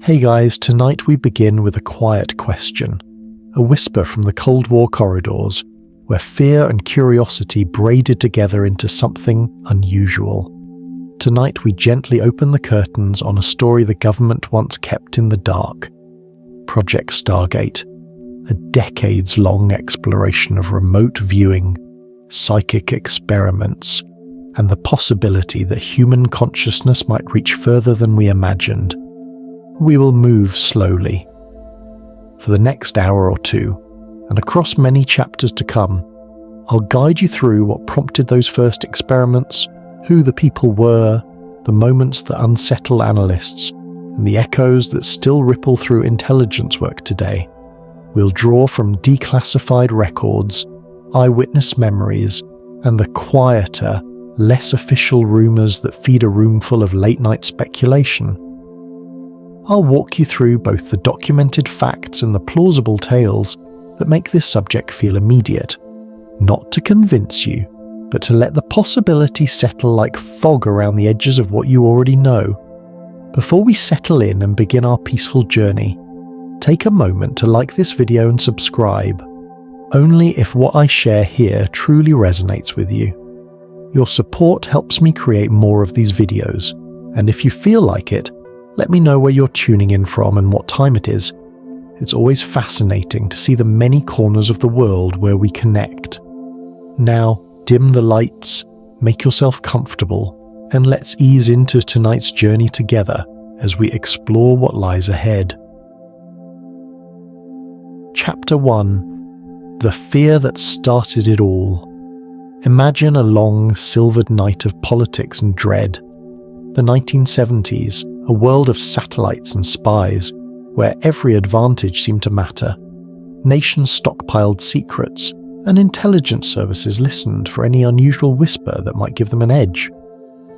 Hey guys, tonight we begin with a quiet question, a whisper from the Cold War corridors, where fear and curiosity braided together into something unusual. Tonight we gently open the curtains on a story the government once kept in the dark. Project Stargate, a decades-long exploration of remote viewing, psychic experiments, and the possibility that human consciousness might reach further than we imagined. We will move slowly. For the next hour or two, and across many chapters to come, I'll guide you through what prompted those first experiments, who the people were, the moments that unsettle analysts, and the echoes that still ripple through intelligence work today. We'll draw from declassified records, eyewitness memories, and the quieter, less official rumours that feed a room full of late-night speculation. I'll walk you through both the documented facts and the plausible tales that make this subject feel immediate, not to convince you, but to let the possibility settle like fog around the edges of what you already know. Before we settle in and begin our peaceful journey, take a moment to like this video and subscribe, only if what I share here truly resonates with you. Your support helps me create more of these videos, and if you feel like it, let me know where you're tuning in from and what time it is. It's always fascinating to see the many corners of the world where we connect. Now, dim the lights, make yourself comfortable, and let's ease into tonight's journey together as we explore what lies ahead. Chapter 1. The Fear That Started It All. Imagine a long, silvered night of politics and dread. The 1970s, a world of satellites and spies, where every advantage seemed to matter. Nations stockpiled secrets, and intelligence services listened for any unusual whisper that might give them an edge.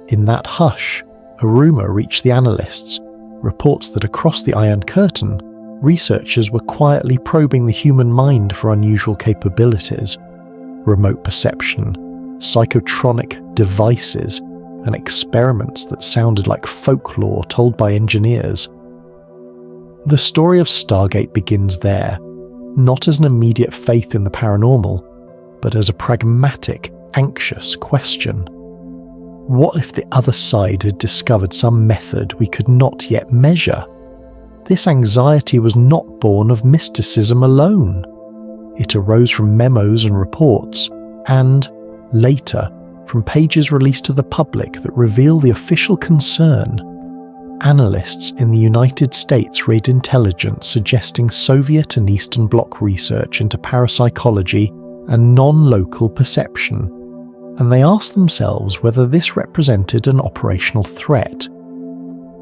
In that hush, a rumour reached the analysts, reports that across the Iron Curtain, researchers were quietly probing the human mind for unusual capabilities. Remote perception, psychotronic devices, and experiments that sounded like folklore told by engineers. The story of Stargate begins there, not as an immediate faith in the paranormal, but as a pragmatic, anxious question. What if the other side had discovered some method we could not yet measure? This anxiety was not born of mysticism alone. It arose from memos and reports, and, later, from pages released to the public that reveal the official concern. Analysts in the United States read intelligence suggesting Soviet and Eastern Bloc research into parapsychology and non-local perception, and they asked themselves whether this represented an operational threat.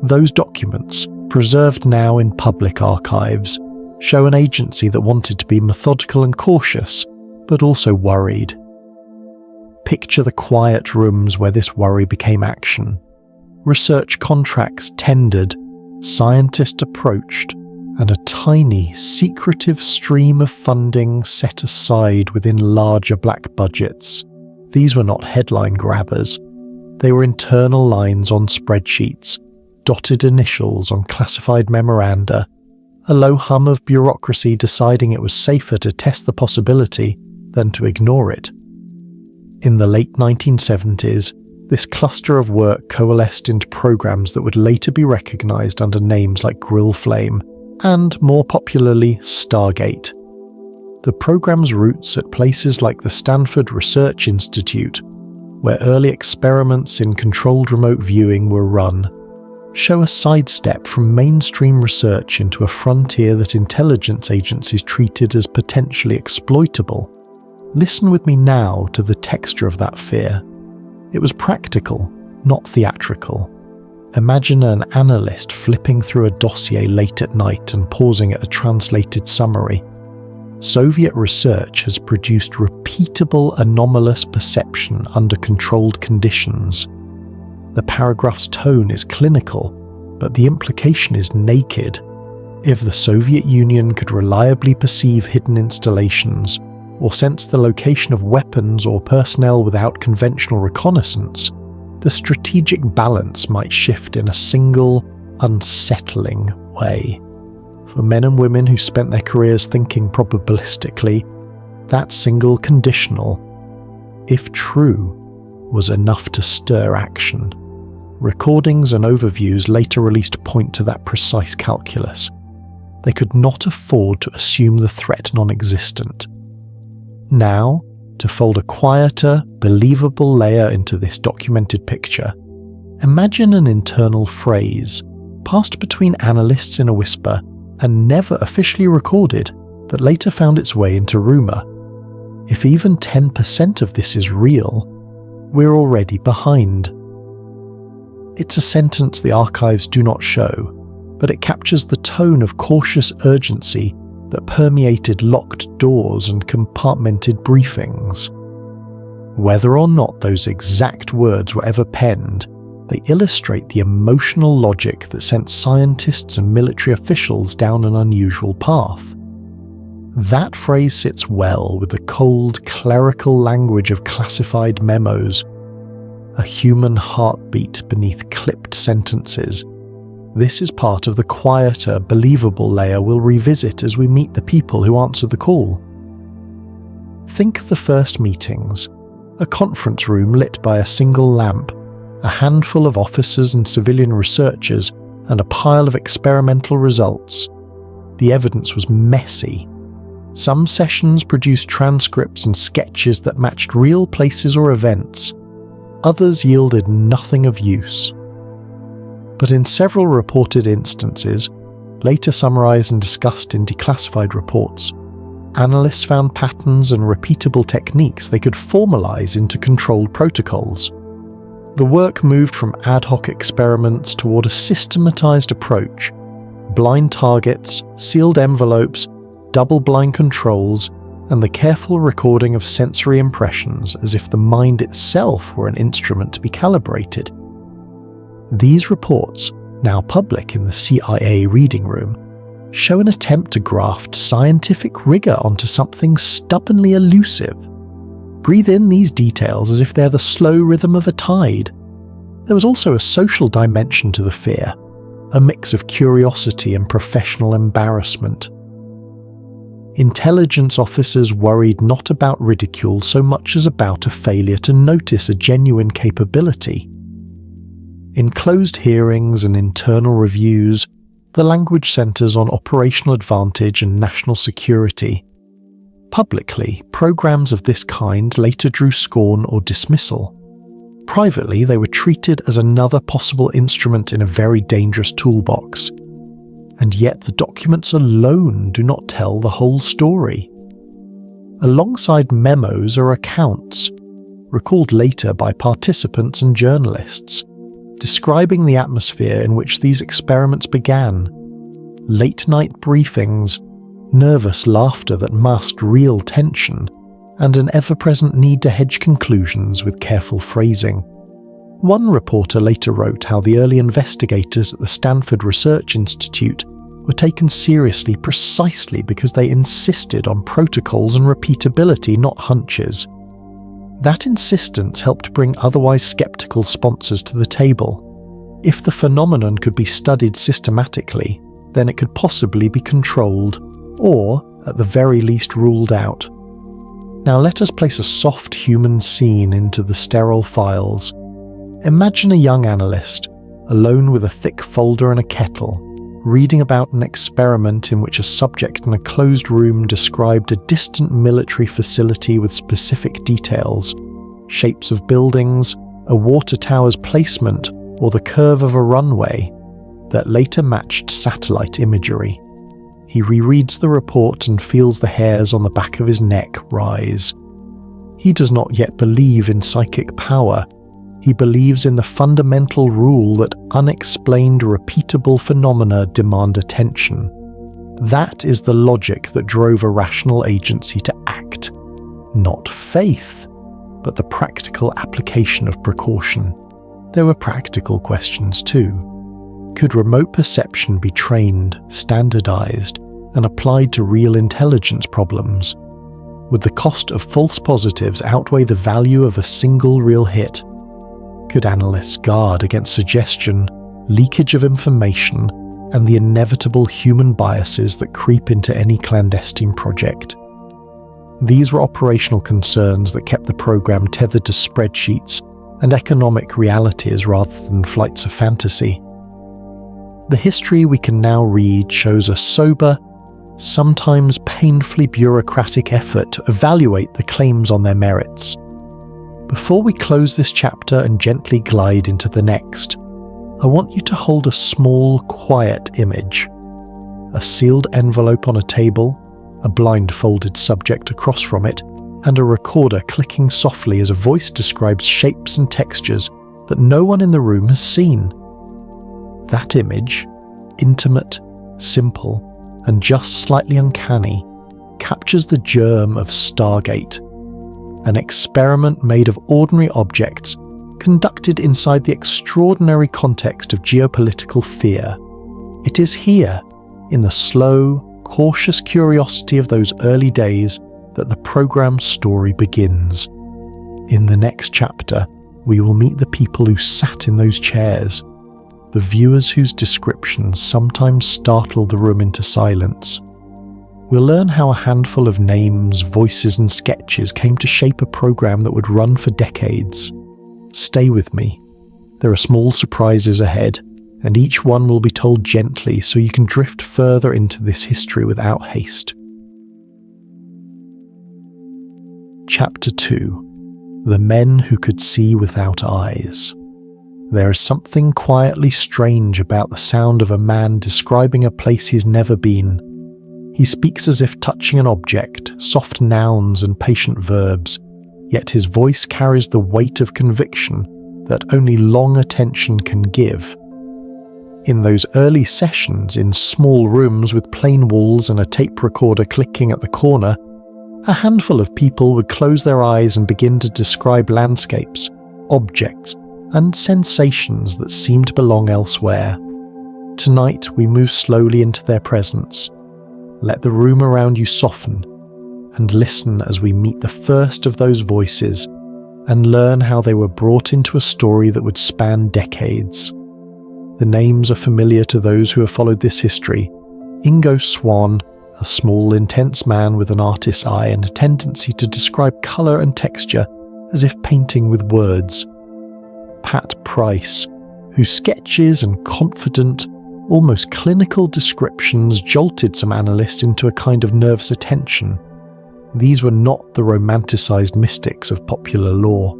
Those documents, preserved now in public archives, show an agency that wanted to be methodical and cautious, but also worried. Picture the quiet rooms where this worry became action. Research contracts tendered, scientists approached, and a tiny, secretive stream of funding set aside within larger black budgets. These were not headline grabbers. They were internal lines on spreadsheets, dotted initials on classified memoranda, a low hum of bureaucracy deciding it was safer to test the possibility than to ignore it. In the late 1970s, this cluster of work coalesced into programs that would later be recognized under names like Grill Flame and, more popularly, Stargate. The program's roots at places like the Stanford Research Institute, where early experiments in controlled remote viewing were run, show a sidestep from mainstream research into a frontier that intelligence agencies treated as potentially exploitable. Listen with me now to the texture of that fear. It was practical, not theatrical. Imagine an analyst flipping through a dossier late at night and pausing at a translated summary. Soviet research has produced repeatable anomalous perception under controlled conditions. The paragraph's tone is clinical, but the implication is naked. If the Soviet Union could reliably perceive hidden installations, or sense the location of weapons or personnel without conventional reconnaissance, the strategic balance might shift in a single, unsettling, way. For men and women who spent their careers thinking probabilistically, that single conditional, if true, was enough to stir action. Recordings and overviews later released point to that precise calculus. They could not afford to assume the threat non-existent. Now, to fold a quieter, believable layer into this documented picture, imagine an internal phrase, passed between analysts in a whisper and never officially recorded, that later found its way into rumour. If even 10% of this is real, we're already behind. It's a sentence the archives do not show, but it captures the tone of cautious urgency that permeated locked doors and compartmented briefings. Whether or not those exact words were ever penned, they illustrate the emotional logic that sent scientists and military officials down an unusual path. That phrase sits well with the cold, clerical language of classified memos, a human heartbeat beneath clipped sentences. This is part of the quieter, believable layer we'll revisit as we meet the people who answer the call. Think of the first meetings, a conference room lit by a single lamp, a handful of officers and civilian researchers, and a pile of experimental results. The evidence was messy. Some sessions produced transcripts and sketches that matched real places or events. Others yielded nothing of use. But in several reported instances, later summarized and discussed in declassified reports, analysts found patterns and repeatable techniques they could formalize into controlled protocols. The work moved from ad hoc experiments toward a systematized approach: blind targets, sealed envelopes, double-blind controls, and the careful recording of sensory impressions as if the mind itself were an instrument to be calibrated. These reports, now public in the CIA reading room, show an attempt to graft scientific rigor onto something stubbornly elusive. Breathe in these details as if they're the slow rhythm of a tide. There was also a social dimension to the fear, a mix of curiosity and professional embarrassment. Intelligence officers worried not about ridicule so much as about a failure to notice a genuine capability. In closed hearings and internal reviews, the language centers on operational advantage and national security. Publicly, programs of this kind later drew scorn or dismissal. Privately, they were treated as another possible instrument in a very dangerous toolbox. And yet the documents alone do not tell the whole story. Alongside memos are accounts, recalled later by participants and journalists, describing the atmosphere in which these experiments began. Late-night briefings, nervous laughter that masked real tension, and an ever-present need to hedge conclusions with careful phrasing. One reporter later wrote how the early investigators at the Stanford Research Institute were taken seriously precisely because they insisted on protocols and repeatability, not hunches. That insistence helped bring otherwise skeptical sponsors to the table. If the phenomenon could be studied systematically, then it could possibly be controlled, or, at the very least, ruled out. Now let us place a soft human scene into the sterile files. Imagine a young analyst, alone with a thick folder and a kettle, reading about an experiment in which a subject in a closed room described a distant military facility with specific details, shapes of buildings, a water tower's placement, or the curve of a runway, that later matched satellite imagery. He rereads the report and feels the hairs on the back of his neck rise. He does not yet believe in psychic power. He believes in the fundamental rule that unexplained, repeatable phenomena demand attention. That is the logic that drove a rational agency to act. Not faith, but the practical application of precaution. There were practical questions too. Could remote perception be trained, standardized, and applied to real intelligence problems? Would the cost of false positives outweigh the value of a single real hit? Could analysts guard against suggestion, leakage of information, and the inevitable human biases that creep into any clandestine project. These were operational concerns that kept the program tethered to spreadsheets and economic realities rather than flights of fantasy. The history we can now read shows a sober, sometimes painfully bureaucratic effort to evaluate the claims on their merits. Before we close this chapter and gently glide into the next, I want you to hold a small, quiet image. A sealed envelope on a table, a blindfolded subject across from it, and a recorder clicking softly as a voice describes shapes and textures that no one in the room has seen. That image, intimate, simple, and just slightly uncanny, captures the germ of Stargate, an experiment made of ordinary objects conducted inside the extraordinary context of geopolitical fear. It is here, in the slow, cautious curiosity of those early days, that the program's story begins. In the next chapter, we will meet the people who sat in those chairs, the viewers whose descriptions sometimes startle the room into silence. We'll learn how a handful of names, voices, and sketches came to shape a program that would run for decades. Stay with me. There are small surprises ahead, and each one will be told gently so you can drift further into this history without haste. Chapter 2. The Men Who Could See Without Eyes. There is something quietly strange about the sound of a man describing a place he's never been. He speaks as if touching an object, soft nouns and patient verbs, yet his voice carries the weight of conviction that only long attention can give. In those early sessions in small rooms with plain walls and a tape recorder clicking at the corner, a handful of people would close their eyes and begin to describe landscapes, objects, and sensations that seemed to belong elsewhere. Tonight we move slowly into their presence. Let the room around you soften, and listen as we meet the first of those voices and learn how they were brought into a story that would span decades. The names are familiar to those who have followed this history. Ingo Swann, a small, intense man with an artist's eye and a tendency to describe colour and texture as if painting with words. Pat Price, whose sketches and confident, almost clinical descriptions jolted some analysts into a kind of nervous attention. These were not the romanticised mystics of popular lore.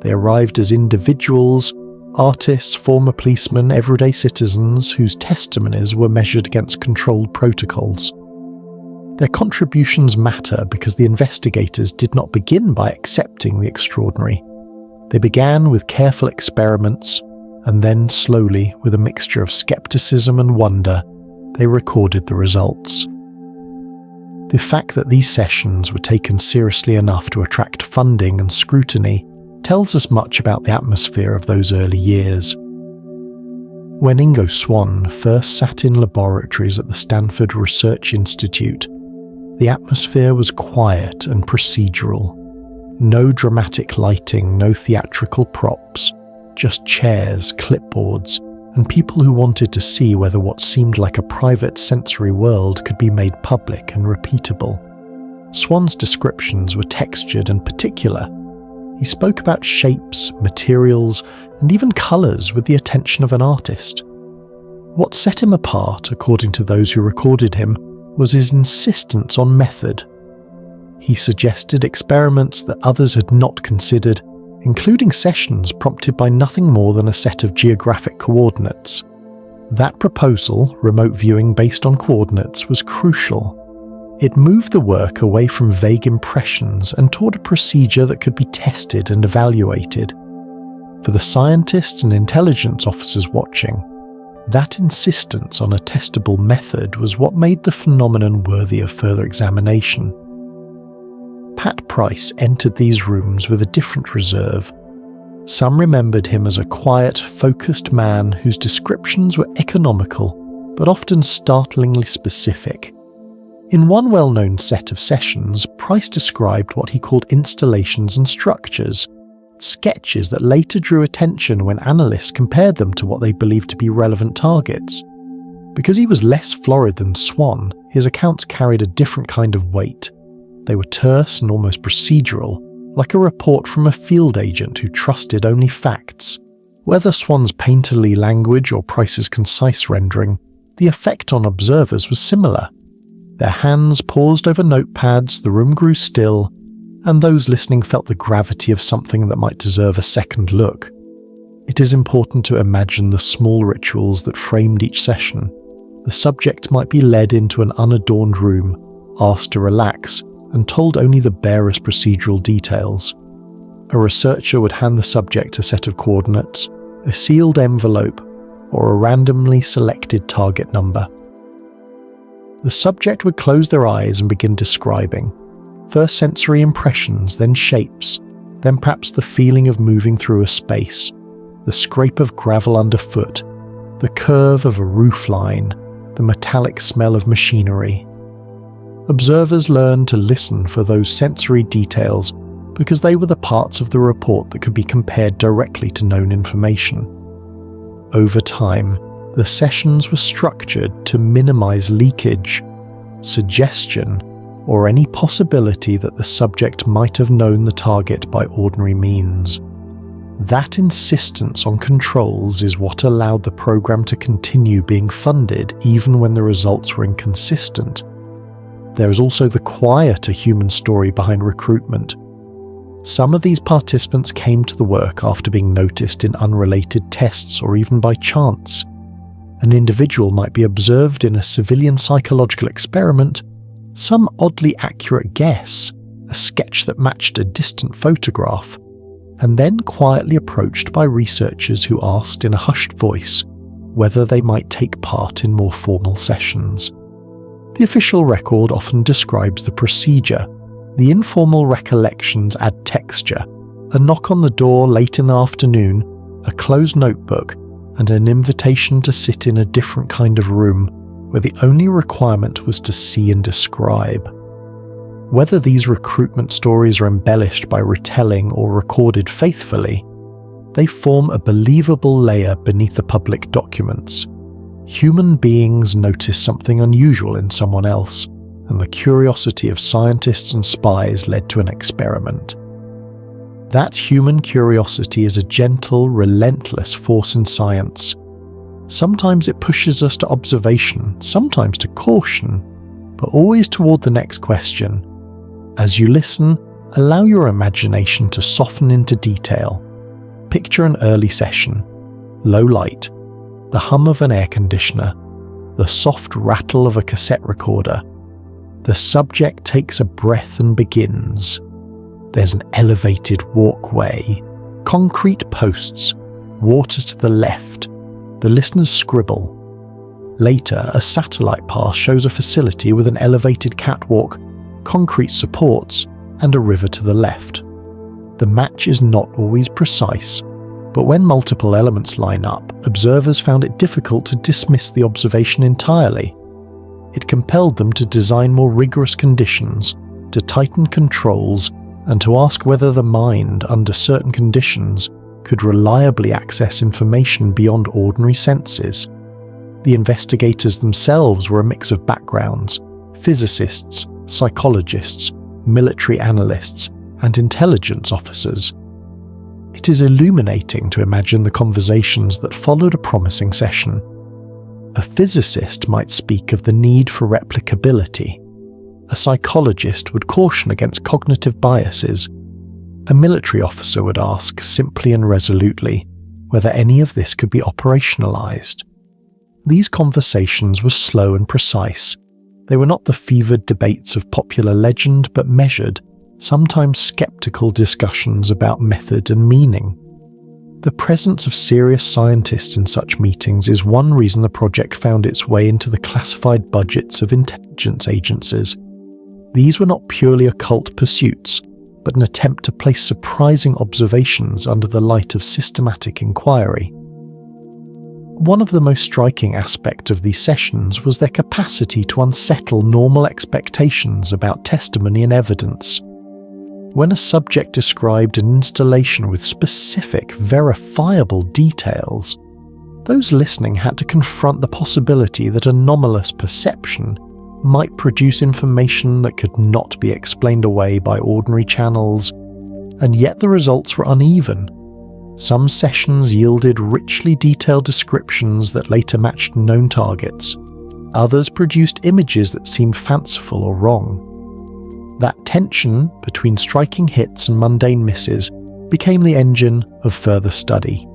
They arrived as individuals, artists, former policemen, everyday citizens whose testimonies were measured against controlled protocols. Their contributions matter because the investigators did not begin by accepting the extraordinary. They began with careful experiments, and then slowly, with a mixture of skepticism and wonder, they recorded the results. The fact that these sessions were taken seriously enough to attract funding and scrutiny tells us much about the atmosphere of those early years. When Ingo Swann first sat in laboratories at the Stanford Research Institute, the atmosphere was quiet and procedural. No dramatic lighting, no theatrical props, just chairs, clipboards, and people who wanted to see whether what seemed like a private sensory world could be made public and repeatable. Swann's descriptions were textured and particular. He spoke about shapes, materials, and even colours with the attention of an artist. What set him apart, according to those who recorded him, was his insistence on method. He suggested experiments that others had not considered, including sessions prompted by nothing more than a set of geographic coordinates. That proposal, remote viewing based on coordinates, was crucial. It moved the work away from vague impressions and toward a procedure that could be tested and evaluated. For the scientists and intelligence officers watching, that insistence on a testable method was what made the phenomenon worthy of further examination. Pat Price entered these rooms with a different reserve. Some remembered him as a quiet, focused man whose descriptions were economical, but often startlingly specific. In one well-known set of sessions, Price described what he called installations and structures, sketches that later drew attention when analysts compared them to what they believed to be relevant targets. Because he was less florid than Swann, his accounts carried a different kind of weight. They were terse and almost procedural, like a report from a field agent who trusted only facts. Whether Swann's painterly language or Price's concise rendering, the effect on observers was similar. Their hands paused over notepads, the room grew still, and those listening felt the gravity of something that might deserve a second look. It is important to imagine the small rituals that framed each session. The subject might be led into an unadorned room, asked to relax, and told only the barest procedural details. A researcher would hand the subject a set of coordinates, a sealed envelope, or a randomly selected target number. The subject would close their eyes and begin describing. First sensory impressions, then shapes, then perhaps the feeling of moving through a space, the scrape of gravel underfoot, the curve of a roof line, the metallic smell of machinery. Observers learned to listen for those sensory details because they were the parts of the report that could be compared directly to known information. Over time, the sessions were structured to minimize leakage, suggestion, or any possibility that the subject might have known the target by ordinary means. That insistence on controls is what allowed the program to continue being funded even when the results were inconsistent. There is also the quieter human story behind recruitment. Some of these participants came to the work after being noticed in unrelated tests or even by chance. An individual might be observed in a civilian psychological experiment, some oddly accurate guess, a sketch that matched a distant photograph, and then quietly approached by researchers who asked in a hushed voice whether they might take part in more formal sessions. The official record often describes the procedure. The informal recollections add texture. A knock on the door late in the afternoon, a closed notebook, and an invitation to sit in a different kind of room where the only requirement was to see and describe. Whether these recruitment stories are embellished by retelling or recorded faithfully, they form a believable layer beneath the public documents. Human beings notice something unusual in someone else, and the curiosity of scientists and spies led to an experiment. That human curiosity is a gentle, relentless force in science. Sometimes it pushes us to observation, sometimes to caution, but always toward the next question. As you listen, allow your imagination to soften into detail. Picture an early session, low light, the hum of an air conditioner, the soft rattle of a cassette recorder. The subject takes a breath and begins. There's an elevated walkway, concrete posts, water to the left. The listeners scribble. Later, a satellite path shows a facility with an elevated catwalk, concrete supports, and a river to the left. The match is not always precise, but when multiple elements line up, observers found it difficult to dismiss the observation entirely. It compelled them to design more rigorous conditions, to tighten controls, and to ask whether the mind, under certain conditions, could reliably access information beyond ordinary senses. The investigators themselves were a mix of backgrounds: physicists, psychologists, military analysts, and intelligence officers. It is illuminating to imagine the conversations that followed a promising session. A physicist might speak of the need for replicability. A psychologist would caution against cognitive biases. A military officer would ask, simply and resolutely, whether any of this could be operationalized. These conversations were slow and precise. They were not the fevered debates of popular legend, but measured, sometimes skeptical discussions about method and meaning. The presence of serious scientists in such meetings is one reason the project found its way into the classified budgets of intelligence agencies. These were not purely occult pursuits, but an attempt to place surprising observations under the light of systematic inquiry. One of the most striking aspects of these sessions was their capacity to unsettle normal expectations about testimony and evidence. When a subject described an installation with specific, verifiable details, those listening had to confront the possibility that anomalous perception might produce information that could not be explained away by ordinary channels, and yet the results were uneven. Some sessions yielded richly detailed descriptions that later matched known targets. Others produced images that seemed fanciful or wrong. That tension between striking hits and mundane misses became the engine of further study.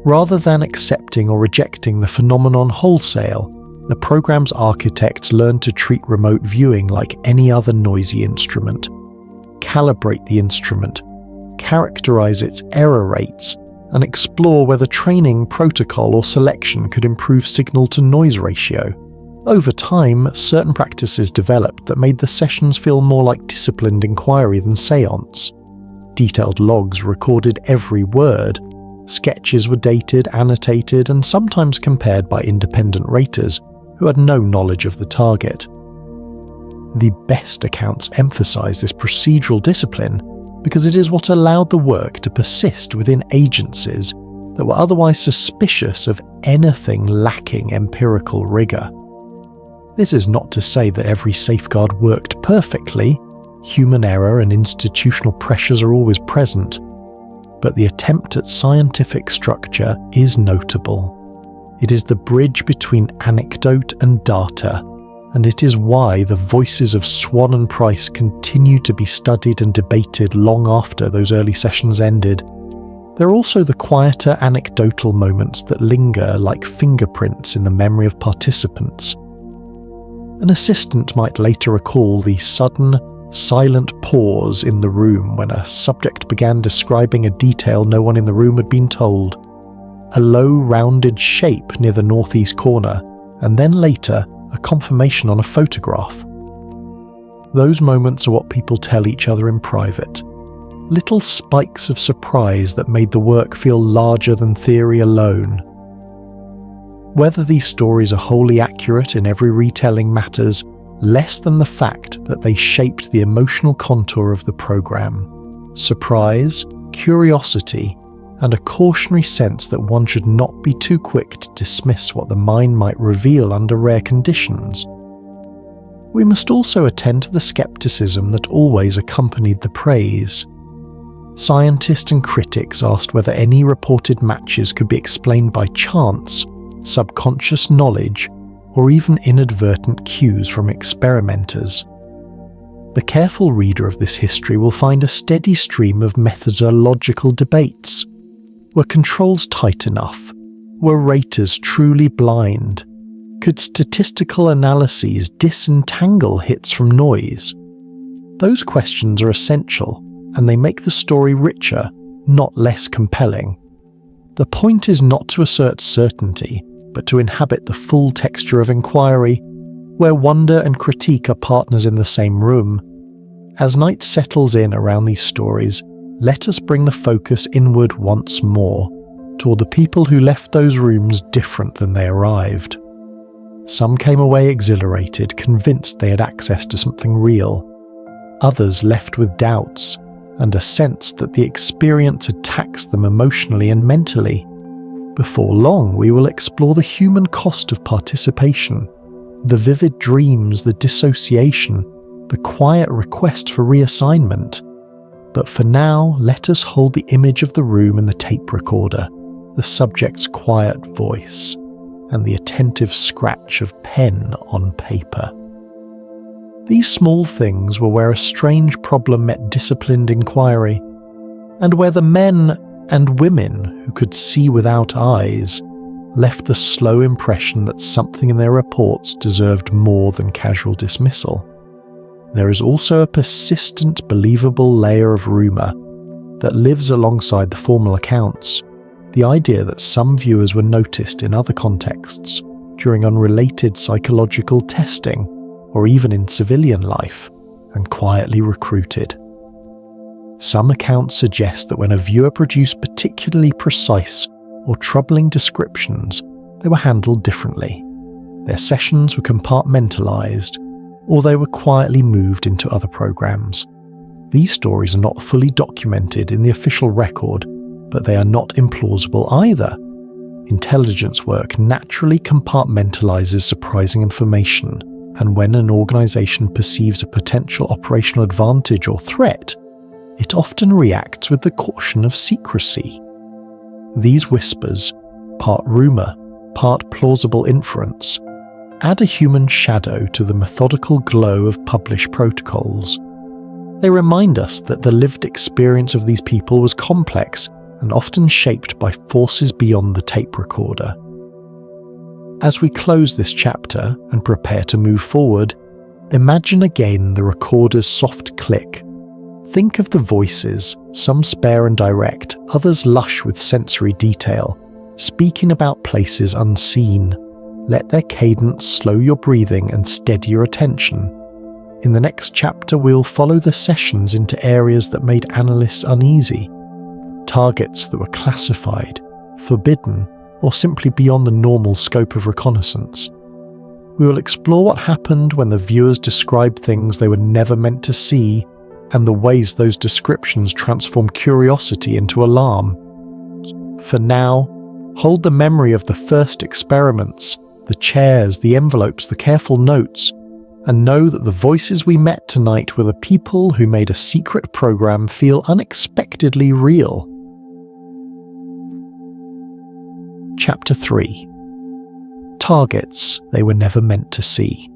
Rather than accepting or rejecting the phenomenon wholesale, the program's architects learned to treat remote viewing like any other noisy instrument, calibrate the instrument, characterize its error rates, and explore whether training, protocol, or selection could improve signal-to-noise ratio. Over time, certain practices developed that made the sessions feel more like disciplined inquiry than seance. Detailed logs recorded every word. Sketches were dated, annotated, and sometimes compared by independent raters who had no knowledge of the target. The best accounts emphasize this procedural discipline because it is what allowed the work to persist within agencies that were otherwise suspicious of anything lacking empirical rigor. This is not to say that every safeguard worked perfectly. Human error and institutional pressures are always present, but the attempt at scientific structure is notable. It is the bridge between anecdote and data, and it is why the voices of Swann and Price continue to be studied and debated long after those early sessions ended. There are also the quieter anecdotal moments that linger like fingerprints in the memory of participants. An assistant might later recall the sudden, silent pause in the room when a subject began describing a detail no one in the room had been told. A low, rounded shape near the northeast corner, and then later, a confirmation on a photograph. Those moments are what people tell each other in private. Little spikes of surprise that made the work feel larger than theory alone. Whether these stories are wholly accurate in every retelling matters less than the fact that they shaped the emotional contour of the program. Surprise, curiosity, and a cautionary sense that one should not be too quick to dismiss what the mind might reveal under rare conditions. We must also attend to the skepticism that always accompanied the praise. Scientists and critics asked whether any reported matches could be explained by chance, subconscious knowledge, or even inadvertent cues from experimenters. The careful reader of this history will find a steady stream of methodological debates. Were controls tight enough? Were raters truly blind? Could statistical analyses disentangle hits from noise? Those questions are essential, and they make the story richer, not less compelling. The point is not to assert certainty, but to inhabit the full texture of inquiry, where wonder and critique are partners in the same room. As night settles in around these stories, let us bring the focus inward once more, toward the people who left those rooms different than they arrived. Some came away exhilarated, convinced they had access to something real. Others left with doubts, and a sense that the experience had taxed them emotionally and mentally. Before long, we will explore the human cost of participation, the vivid dreams, the dissociation, the quiet request for reassignment. But for now, let us hold the image of the room in the tape recorder, the subject's quiet voice, and the attentive scratch of pen on paper. These small things were where a strange problem met disciplined inquiry, and where the men and women who could see without eyes left the slow impression that something in their reports deserved more than casual dismissal. There is also a persistent, believable layer of rumour that lives alongside the formal accounts, the idea that some viewers were noticed in other contexts, during unrelated psychological testing, or even in civilian life, and quietly recruited. Some accounts suggest that when a viewer produced particularly precise or troubling descriptions, they were handled differently. Their sessions were compartmentalised, or they were quietly moved into other programs. These stories are not fully documented in the official record, but they are not implausible either. Intelligence work naturally compartmentalizes surprising information, and when an organization perceives a potential operational advantage or threat, it often reacts with the caution of secrecy. These whispers, part rumor, part plausible inference, add a human shadow to the methodical glow of published protocols. They remind us that the lived experience of these people was complex and often shaped by forces beyond the tape recorder. As we close this chapter and prepare to move forward, imagine again the recorder's soft click. Think of the voices, some spare and direct, others lush with sensory detail, speaking about places unseen. Let their cadence slow your breathing and steady your attention. In the next chapter, we'll follow the sessions into areas that made analysts uneasy, targets that were classified, forbidden, or simply beyond the normal scope of reconnaissance. We will explore what happened when the viewers described things they were never meant to see, and the ways those descriptions transformed curiosity into alarm. For now, hold the memory of the first experiments, the chairs, the envelopes, the careful notes, and know that the voices we met tonight were the people who made a secret program feel unexpectedly real. Chapter 3. Targets they were never meant to see.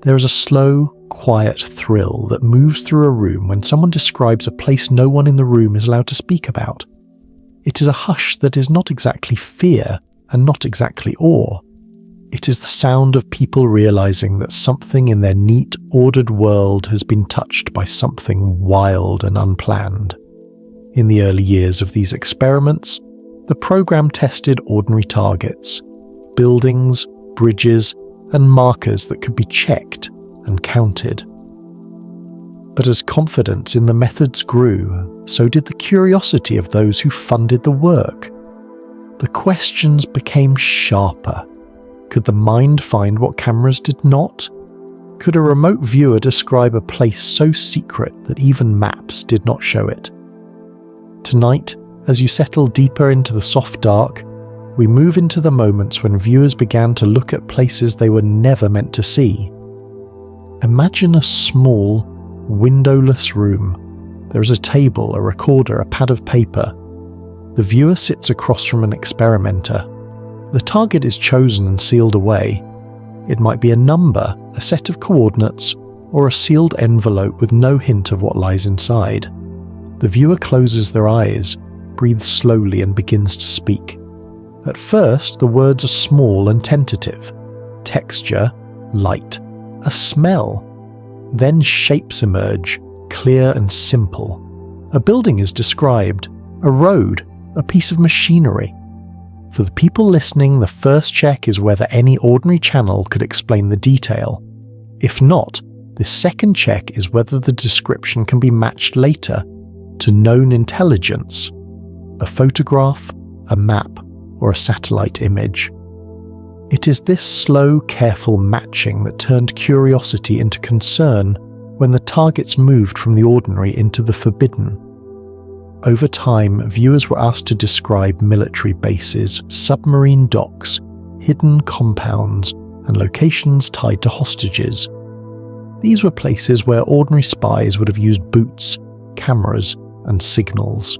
There is a slow, quiet thrill that moves through a room when someone describes a place no one in the room is allowed to speak about. It is a hush that is not exactly fear and not exactly awe. It is the sound of people realizing that something in their neat, ordered world has been touched by something wild and unplanned. In the early years of these experiments, the program tested ordinary targets, buildings, bridges, and markers that could be checked and counted. But as confidence in the methods grew, so did the curiosity of those who funded the work. The questions became sharper. Could the mind find what cameras did not? Could a remote viewer describe a place so secret that even maps did not show it? Tonight, as you settle deeper into the soft dark, we move into the moments when viewers began to look at places they were never meant to see. Imagine a small, windowless room. There is a table, a recorder, a pad of paper. The viewer sits across from an experimenter. The target is chosen and sealed away. It might be a number, a set of coordinates, or a sealed envelope with no hint of what lies inside. The viewer closes their eyes, breathes slowly, and begins to speak. At first, the words are small and tentative. Texture, light, a smell. Then shapes emerge, clear and simple. A building is described, a road, a piece of machinery. For the people listening, the first check is whether any ordinary channel could explain the detail. If not, the second check is whether the description can be matched later to known intelligence, a photograph, a map, or a satellite image. It is this slow, careful matching that turned curiosity into concern when the targets moved from the ordinary into the forbidden. Over time, viewers were asked to describe military bases, submarine docks, hidden compounds, and locations tied to hostages. These were places where ordinary spies would have used boots, cameras, and signals.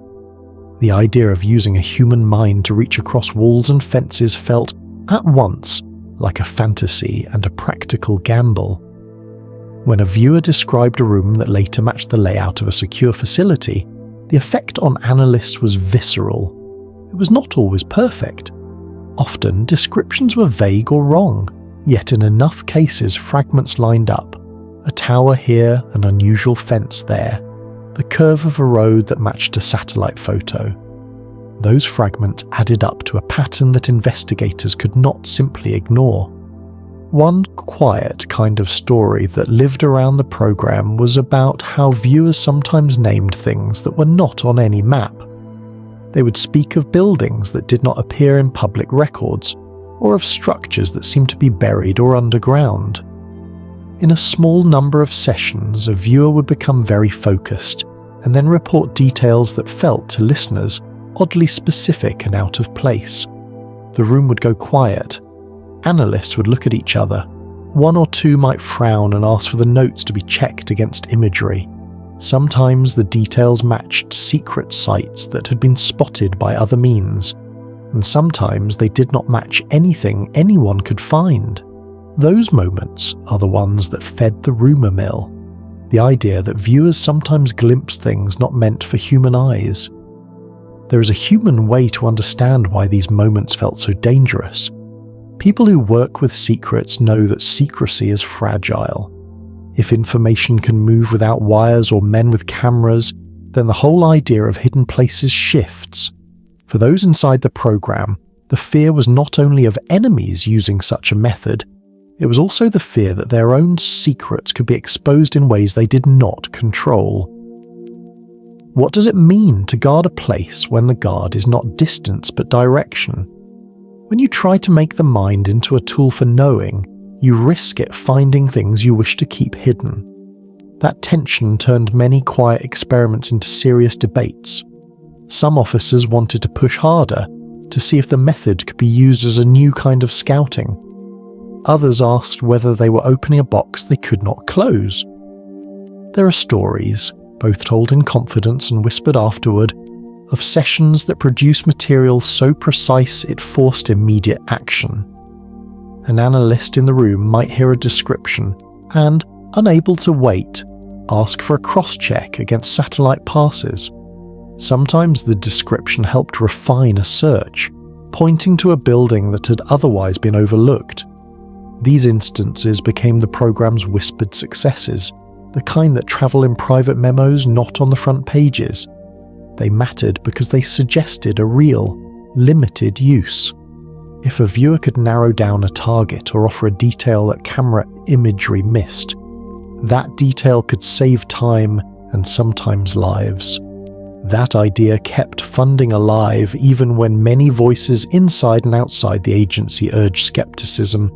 The idea of using a human mind to reach across walls and fences felt, at once, like a fantasy and a practical gamble. When a viewer described a room that later matched the layout of a secure facility, the effect on analysts was visceral. It was not always perfect. Often, descriptions were vague or wrong, yet in enough cases fragments lined up. A tower here, an unusual fence there, the curve of a road that matched a satellite photo. Those fragments added up to a pattern that investigators could not simply ignore. One quiet kind of story that lived around the program was about how viewers sometimes named things that were not on any map. They would speak of buildings that did not appear in public records, or of structures that seemed to be buried or underground. In a small number of sessions, a viewer would become very focused, and then report details that felt to listeners oddly specific and out of place. The room would go quiet. Analysts would look at each other. One or two might frown and ask for the notes to be checked against imagery. Sometimes the details matched secret sites that had been spotted by other means, and sometimes they did not match anything anyone could find. Those moments are the ones that fed the rumour mill, the idea that viewers sometimes glimpse things not meant for human eyes. There is a human way to understand why these moments felt so dangerous. People who work with secrets know that secrecy is fragile. If information can move without wires or men with cameras, then the whole idea of hidden places shifts. For those inside the program, the fear was not only of enemies using such a method, it was also the fear that their own secrets could be exposed in ways they did not control. What does it mean to guard a place when the guard is not distance but direction? When you try to make the mind into a tool for knowing, you risk it finding things you wish to keep hidden. That tension turned many quiet experiments into serious debates. Some officers wanted to push harder to see if the method could be used as a new kind of scouting. Others asked whether they were opening a box they could not close. There are stories, both told in confidence and whispered afterward, of sessions that produced material so precise it forced immediate action. An analyst in the room might hear a description and, unable to wait, ask for a cross-check against satellite passes. Sometimes the description helped refine a search, pointing to a building that had otherwise been overlooked. These instances became the program's whispered successes, the kind that travel in private memos not on the front pages. They mattered because they suggested a real, limited use. If a viewer could narrow down a target or offer a detail that camera imagery missed, that detail could save time and sometimes lives. That idea kept funding alive even when many voices inside and outside the agency urged skepticism,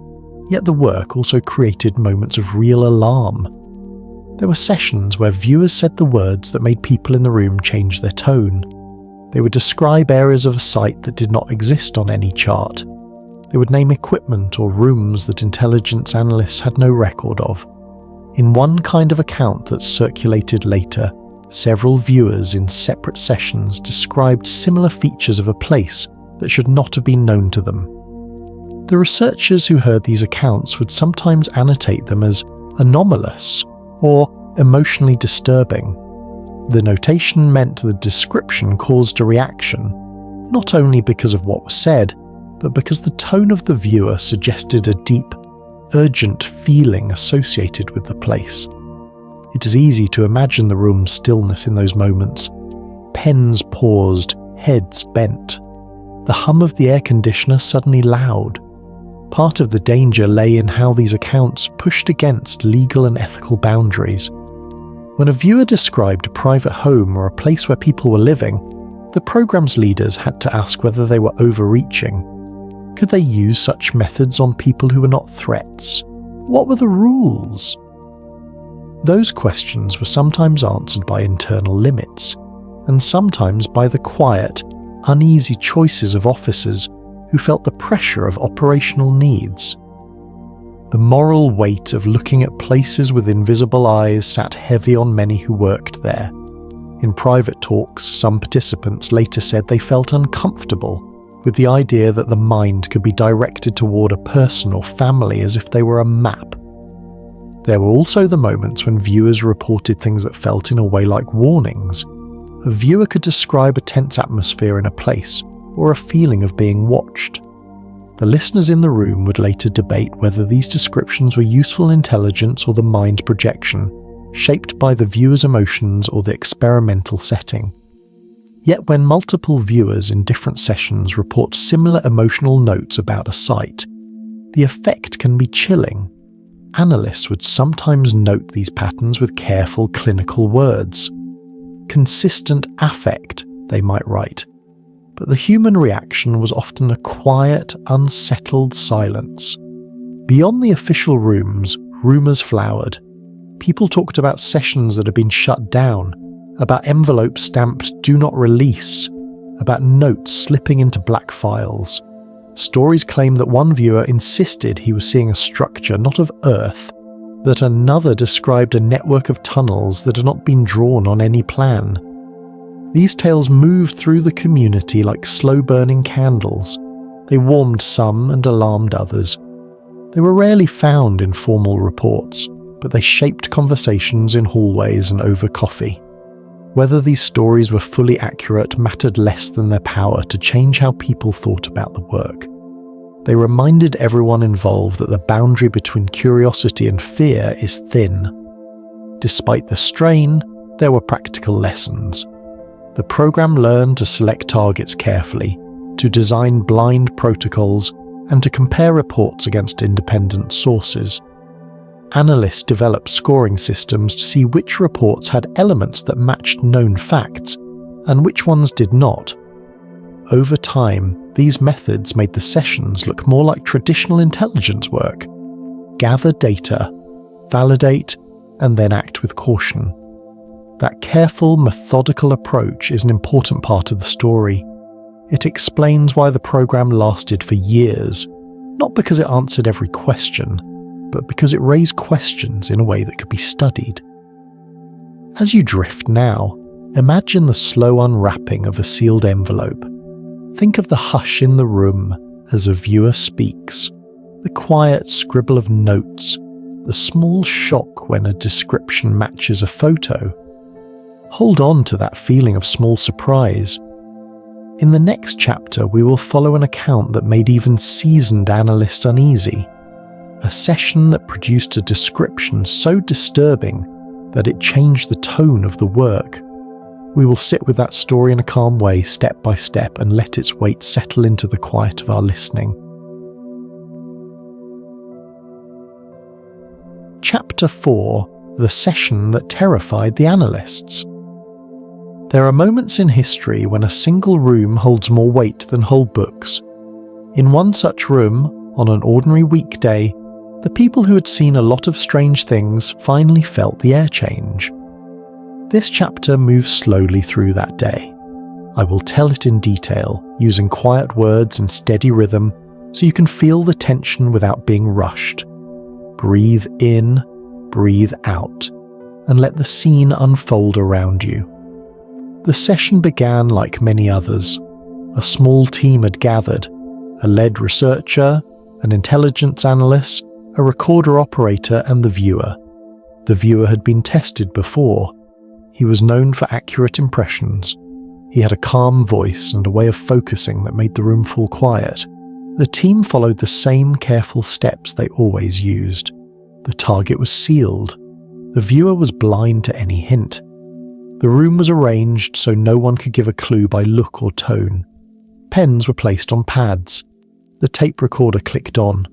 yet the work also created moments of real alarm. There were sessions where viewers said the words that made people in the room change their tone. They would describe areas of a site that did not exist on any chart. They would name equipment or rooms that intelligence analysts had no record of. In one kind of account that circulated later, several viewers in separate sessions described similar features of a place that should not have been known to them. The researchers who heard these accounts would sometimes annotate them as anomalous or emotionally disturbing. The notation meant the description caused a reaction, not only because of what was said, but because the tone of the viewer suggested a deep, urgent feeling associated with the place. It is easy to imagine the room's stillness in those moments. Pens paused, heads bent. The hum of the air conditioner suddenly loud. Part of the danger lay in how these accounts pushed against legal and ethical boundaries. When a viewer described a private home or a place where people were living, the program's leaders had to ask whether they were overreaching. Could they use such methods on people who were not threats? What were the rules? Those questions were sometimes answered by internal limits, and sometimes by the quiet, uneasy choices of officers who felt the pressure of operational needs. The moral weight of looking at places with invisible eyes sat heavy on many who worked there. In private talks, some participants later said they felt uncomfortable with the idea that the mind could be directed toward a person or family as if they were a map. There were also the moments when viewers reported things that felt in a way like warnings. A viewer could describe a tense atmosphere in a place, or a feeling of being watched. The listeners in the room would later debate whether these descriptions were useful intelligence or the mind's projection, shaped by the viewer's emotions or the experimental setting. Yet when multiple viewers in different sessions report similar emotional notes about a site, the effect can be chilling. Analysts would sometimes note these patterns with careful clinical words. Consistent affect, they might write. But the human reaction was often a quiet, unsettled silence. Beyond the official rooms, rumours flowered. People talked about sessions that had been shut down, about envelopes stamped "Do Not Release," about notes slipping into black files. Stories claim that one viewer insisted he was seeing a structure not of Earth, that another described a network of tunnels that had not been drawn on any plan. These tales moved through the community like slow-burning candles. They warmed some and alarmed others. They were rarely found in formal reports, but they shaped conversations in hallways and over coffee. Whether these stories were fully accurate mattered less than their power to change how people thought about the work. They reminded everyone involved that the boundary between curiosity and fear is thin. Despite the strain, there were practical lessons. The program learned to select targets carefully, to design blind protocols, and to compare reports against independent sources. Analysts developed scoring systems to see which reports had elements that matched known facts, and which ones did not. Over time, these methods made the sessions look more like traditional intelligence work. Gather data, validate, and then act with caution. That careful, methodical approach is an important part of the story. It explains why the program lasted for years, not because it answered every question, but because it raised questions in a way that could be studied. As you drift now, imagine the slow unwrapping of a sealed envelope. Think of the hush in the room as a viewer speaks, the quiet scribble of notes, the small shock when a description matches a photo. Hold on to that feeling of small surprise. In the next chapter, we will follow an account that made even seasoned analysts uneasy. A session that produced a description so disturbing that it changed the tone of the work. We will sit with that story in a calm way, step by step, and let its weight settle into the quiet of our listening. Chapter 4: The Session That Terrified the Analysts. There are moments in history when a single room holds more weight than whole books. In one such room, on an ordinary weekday, the people who had seen a lot of strange things finally felt the air change. This chapter moves slowly through that day. I will tell it in detail, using quiet words and steady rhythm, so you can feel the tension without being rushed. Breathe in, breathe out, and let the scene unfold around you. The session began like many others. A small team had gathered, a lead researcher, an intelligence analyst, a recorder operator, and the viewer. The viewer had been tested before. He was known for accurate impressions. He had a calm voice and a way of focusing that made the room fall quiet. The team followed the same careful steps they always used. The target was sealed. The viewer was blind to any hint. The room was arranged so no one could give a clue by look or tone. Pens were placed on pads. The tape recorder clicked on.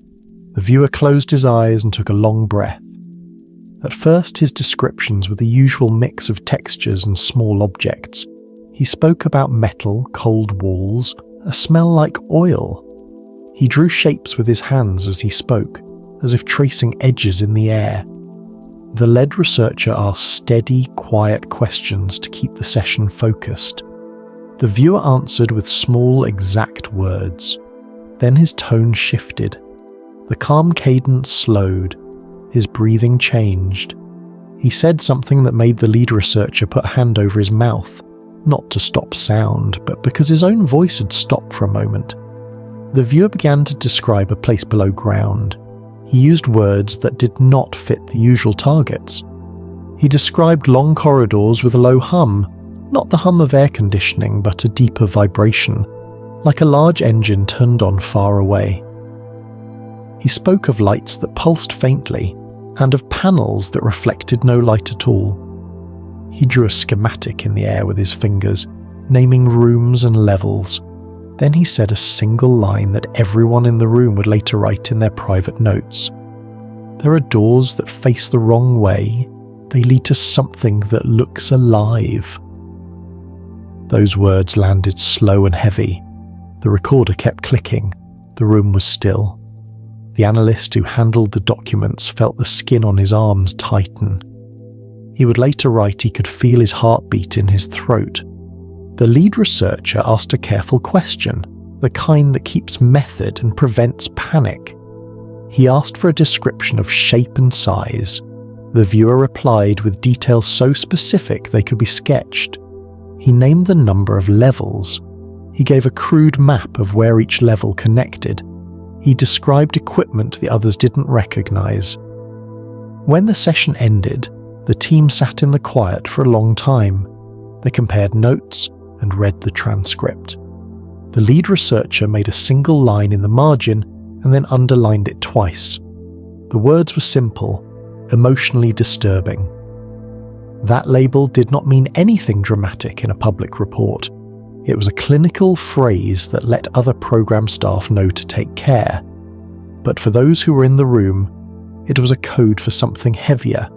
The viewer closed his eyes and took a long breath. At first, his descriptions were the usual mix of textures and small objects. He spoke about metal, cold walls, a smell like oil. He drew shapes with his hands as he spoke, as if tracing edges in the air. The lead researcher asked steady, quiet questions to keep the session focused. The viewer answered with small, exact words. Then his tone shifted. The calm cadence slowed. His breathing changed. He said something that made the lead researcher put a hand over his mouth, not to stop sound, but because his own voice had stopped for a moment. The viewer began to describe a place below ground. He used words that did not fit the usual targets. He described long corridors with a low hum, not the hum of air conditioning, but a deeper vibration, like a large engine turned on far away. He spoke of lights that pulsed faintly, and of panels that reflected no light at all. He drew a schematic in the air with his fingers, naming rooms and levels. Then he said a single line that everyone in the room would later write in their private notes. There are doors that face the wrong way. They lead to something that looks alive. Those words landed slow and heavy. The recorder kept clicking. The room was still. The analyst who handled the documents felt the skin on his arms tighten. He would later write he could feel his heartbeat in his throat. The lead researcher asked a careful question. the kind that keeps method and prevents panic. He asked for a description of shape and size. The viewer replied with details so specific they could be sketched. He named the number of levels. He gave a crude map of where each level connected. He described equipment the others didn't recognize. When the session ended, the team sat in the quiet for a long time. They compared notes and read the transcript. The lead researcher made a single line in the margin and then underlined it twice. The words were simple, emotionally disturbing. That label did not mean anything dramatic in a public report. It was a clinical phrase that let other program staff know to take care. But for those who were in the room, it was a code for something heavier.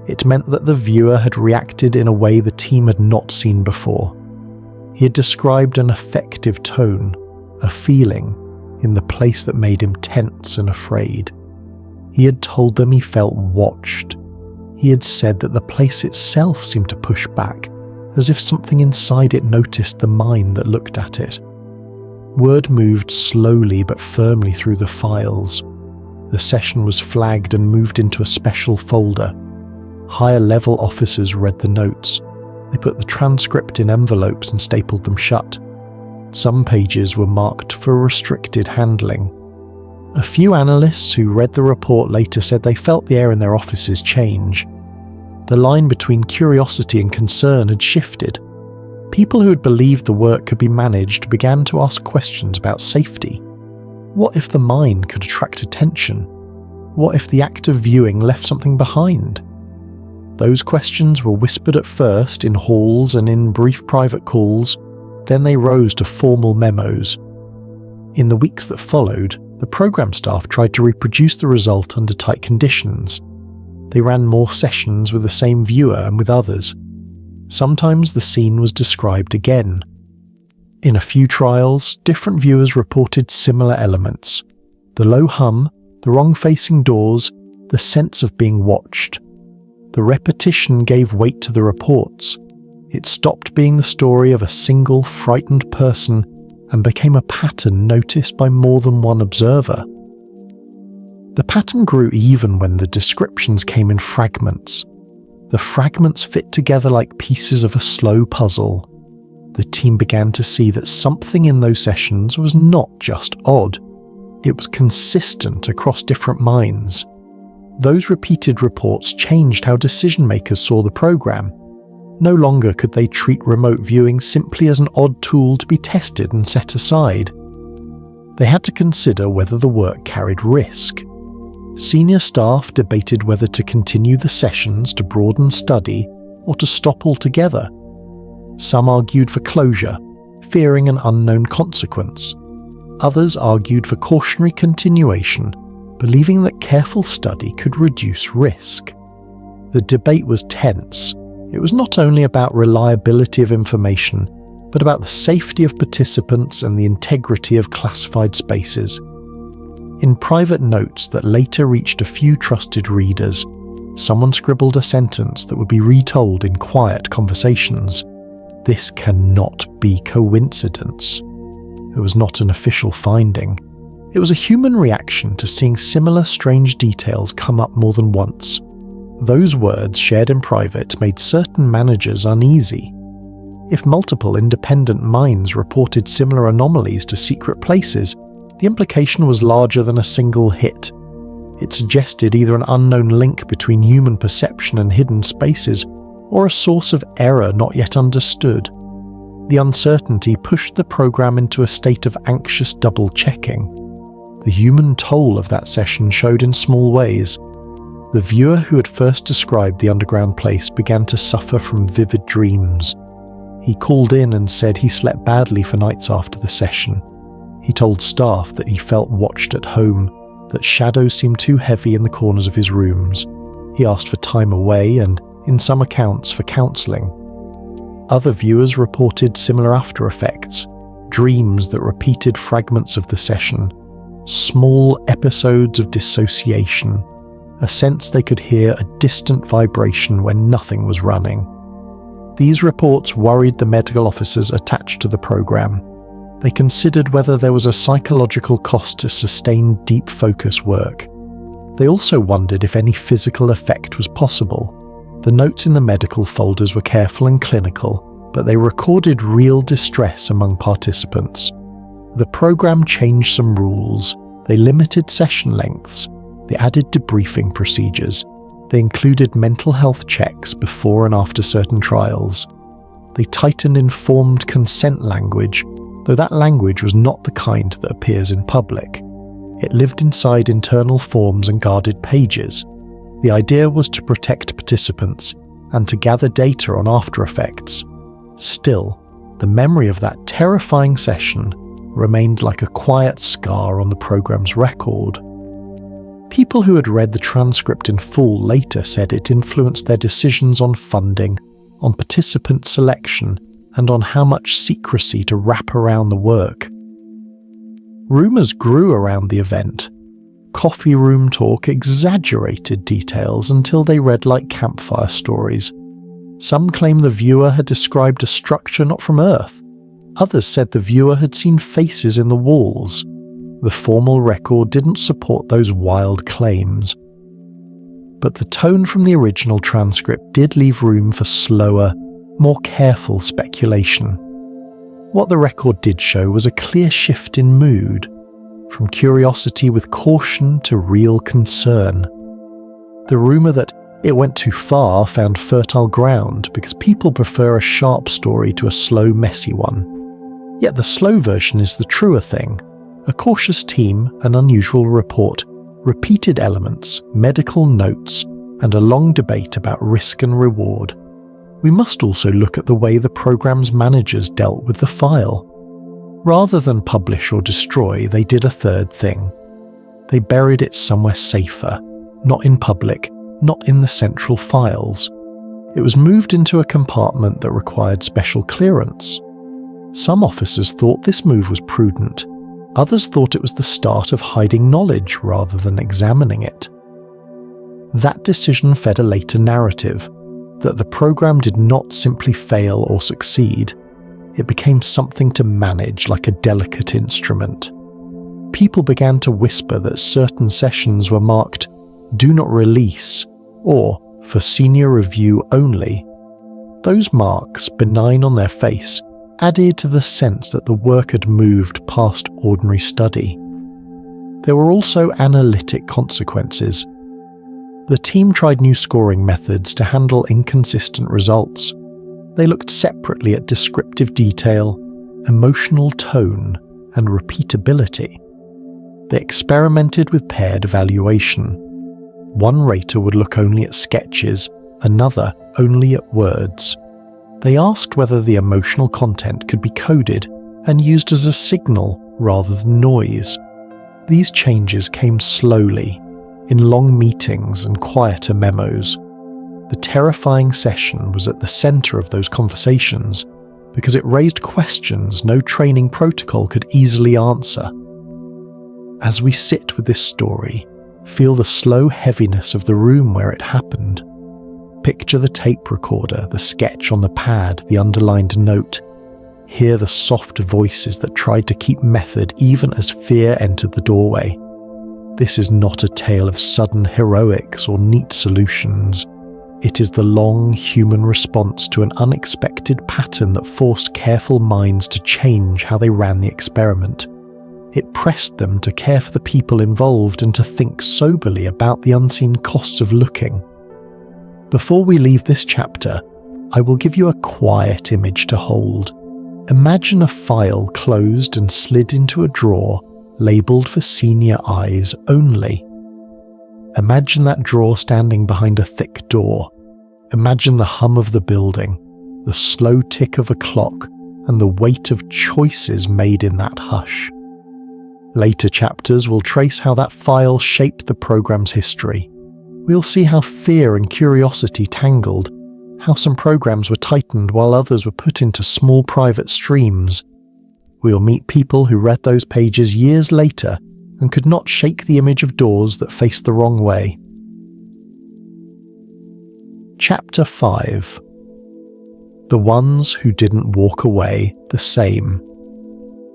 It meant that the viewer had reacted in a way the team had not seen before. He had described an affective tone, a feeling, in the place that made him tense and afraid. He had told them he felt watched. He had said that the place itself seemed to push back, as if something inside it noticed the mind that looked at it. Word moved slowly but firmly through the files. The session was flagged and moved into a special folder. Higher-level officers read the notes. They put the transcript in envelopes and stapled them shut. Some pages were marked for restricted handling. A few analysts who read the report later said they felt the air in their offices change. The line between curiosity and concern had shifted. People who had believed the work could be managed began to ask questions about safety. What if the mind could attract attention? What if the act of viewing left something behind? Those questions were whispered at first in halls and in brief private calls, then they rose to formal memos. In the weeks that followed, the program staff tried to reproduce the result under tight conditions. They ran more sessions with the same viewer and with others. Sometimes the scene was described again. In a few trials, different viewers reported similar elements: the low hum, the wrong-facing doors, the sense of being watched. The repetition gave weight to the reports. It stopped being the story of a single frightened person and became a pattern noticed by more than one observer. The pattern grew even when the descriptions came in fragments. The fragments fit together like pieces of a slow puzzle. The team began to see that something in those sessions was not just odd. It was consistent across different minds. Those repeated reports changed how decision-makers saw the program. No longer could they treat remote viewing simply as an odd tool to be tested and set aside. They had to consider whether the work carried risk. Senior staff debated whether to continue the sessions to broaden study or to stop altogether. Some argued for closure, fearing an unknown consequence. Others argued for cautionary continuation, believing that careful study could reduce risk. The debate was tense. It was not only about reliability of information, but about the safety of participants and the integrity of classified spaces. In private notes that later reached a few trusted readers, someone scribbled a sentence that would be retold in quiet conversations. This cannot be coincidence. It was not an official finding. It was a human reaction to seeing similar strange details come up more than once. Those words shared in private made certain managers uneasy. If multiple independent minds reported similar anomalies to secret places, the implication was larger than a single hit. It suggested either an unknown link between human perception and hidden spaces, or a source of error not yet understood. The uncertainty pushed the program into a state of anxious double-checking. The human toll of that session showed in small ways. The viewer who had first described the underground place began to suffer from vivid dreams. He called in and said he slept badly for nights after the session. He told staff that he felt watched at home, that shadows seemed too heavy in the corners of his rooms. He asked for time away and, in some accounts, for counselling. Other viewers reported similar after effects, dreams that repeated fragments of the session, small episodes of dissociation, a sense they could hear a distant vibration when nothing was running. These reports worried the medical officers attached to the program. They considered whether there was a psychological cost to sustained deep focus work. They also wondered if any physical effect was possible. The notes in the medical folders were careful and clinical, but they recorded real distress among participants. The program changed some rules. They limited session lengths. They added debriefing procedures. They included mental health checks before and after certain trials. They tightened informed consent language, though that language was not the kind that appears in public. It lived inside internal forms and guarded pages. The idea was to protect participants and to gather data on after effects. Still, the memory of that terrifying session remained like a quiet scar on the program's record. People who had read the transcript in full later said it influenced their decisions on funding, on participant selection, and on how much secrecy to wrap around the work. Rumours grew around the event. Coffee room talk exaggerated details until they read like campfire stories. Some claim the viewer had described a structure not from Earth. Others said the viewer had seen faces in the walls. The formal record didn't support those wild claims. But the tone from the original transcript did leave room for slower, more careful speculation. What the record did show was a clear shift in mood, from curiosity with caution to real concern. The rumour that it went too far found fertile ground because people prefer a sharp story to a slow, messy one. Yet the slow version is the truer thing. A cautious team, an unusual report, repeated elements, medical notes, and a long debate about risk and reward. We must also look at the way the program's managers dealt with the file. Rather than publish or destroy, they did a third thing. They buried it somewhere safer, not in public, not in the central files. It was moved into a compartment that required special clearance. Some officers thought this move was prudent. Others thought it was the start of hiding knowledge rather than examining it. That decision fed a later narrative, that the program did not simply fail or succeed. It became something to manage like a delicate instrument. People began to whisper that certain sessions were marked "Do not release" or "For senior review only." Those marks, benign on their face, added to the sense that the work had moved past ordinary study. There were also analytic consequences. The team tried new scoring methods to handle inconsistent results. They looked separately at descriptive detail, emotional tone, and repeatability. They experimented with paired evaluation. One rater would look only at sketches, another only at words. They asked whether the emotional content could be coded and used as a signal rather than noise. These changes came slowly, in long meetings and quieter memos. The terrifying session was at the center of those conversations because it raised questions no training protocol could easily answer. As we sit with this story, feel the slow heaviness of the room where it happened. Picture the tape recorder, the sketch on the pad, the underlined note. Hear the soft voices that tried to keep method even as fear entered the doorway. This is not a tale of sudden heroics or neat solutions. It is the long human response to an unexpected pattern that forced careful minds to change how they ran the experiment. It pressed them to care for the people involved and to think soberly about the unseen costs of looking. Before we leave this chapter, I will give you a quiet image to hold. Imagine a file closed and slid into a drawer, labelled for senior eyes only. Imagine that drawer standing behind a thick door. Imagine the hum of the building, the slow tick of a clock, and the weight of choices made in that hush. Later chapters will trace how that file shaped the program's history. We'll see how fear and curiosity tangled, how some programs were tightened while others were put into small private streams. We'll meet people who read those pages years later and could not shake the image of doors that faced the wrong way. Chapter 5. The Ones Who Didn't Walk Away the Same.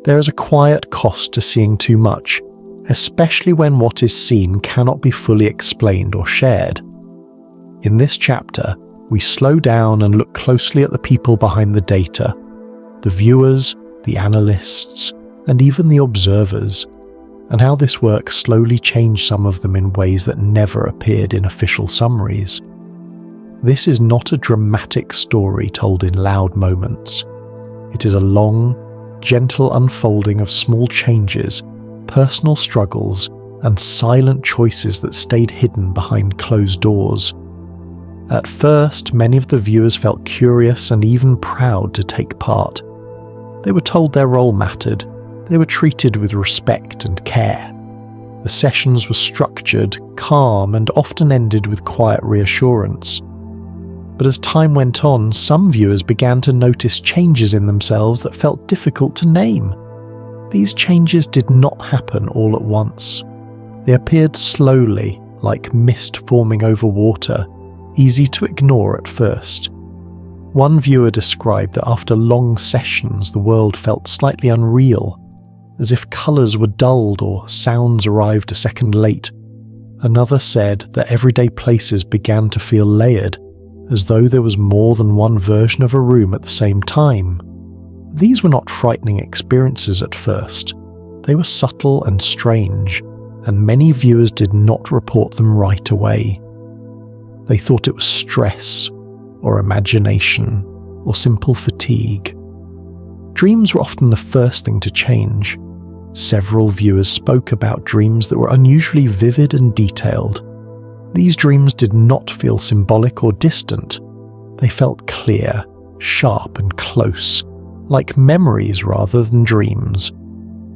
There is a quiet cost to seeing too much, especially when what is seen cannot be fully explained or shared. In this chapter, we slow down and look closely at the people behind the data, the viewers, the analysts, and even the observers, and how this work slowly changed some of them in ways that never appeared in official summaries. This is not a dramatic story told in loud moments. It is a long, gentle unfolding of small changes, personal struggles, and silent choices that stayed hidden behind closed doors. At first, many of the viewers felt curious and even proud to take part. They were told their role mattered. They were treated with respect and care. The sessions were structured, calm, and often ended with quiet reassurance. But as time went on, some viewers began to notice changes in themselves that felt difficult to name. These changes did not happen all at once. They appeared slowly, like mist forming over water, easy to ignore at first. One viewer described that after long sessions the world felt slightly unreal, as if colours were dulled or sounds arrived a second late. Another said that everyday places began to feel layered, as though there was more than one version of a room at the same time. These were not frightening experiences at first. They were subtle and strange, and many viewers did not report them right away. They thought it was stress, or imagination, or simple fatigue. Dreams were often the first thing to change. Several viewers spoke about dreams that were unusually vivid and detailed. These dreams did not feel symbolic or distant. They felt clear, sharp and close, like memories rather than dreams.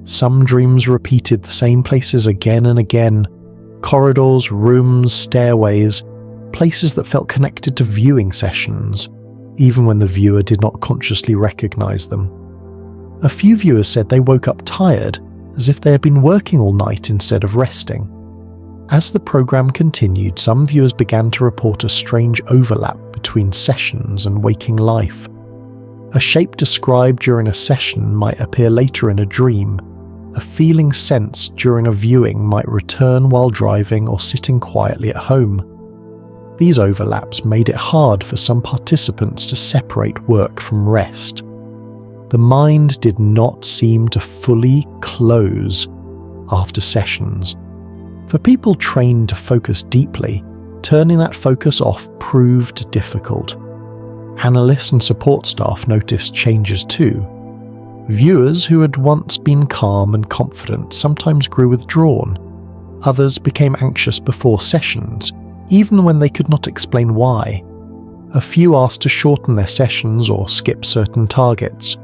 Some dreams repeated the same places again and again: corridors, rooms, stairways, places that felt connected to viewing sessions, even when the viewer did not consciously recognize them. A few viewers said they woke up tired, as if they had been working all night instead of resting. As the program continued, some viewers began to report a strange overlap between sessions and waking life. A shape described during a session might appear later in a dream. A feeling sensed during a viewing might return while driving or sitting quietly at home. These overlaps made it hard for some participants to separate work from rest. The mind did not seem to fully close after sessions. For people trained to focus deeply, turning that focus off proved difficult. Analysts and support staff noticed changes too. Viewers who had once been calm and confident sometimes grew withdrawn. Others became anxious before sessions, even when they could not explain why. A few asked to shorten their sessions or skip certain targets.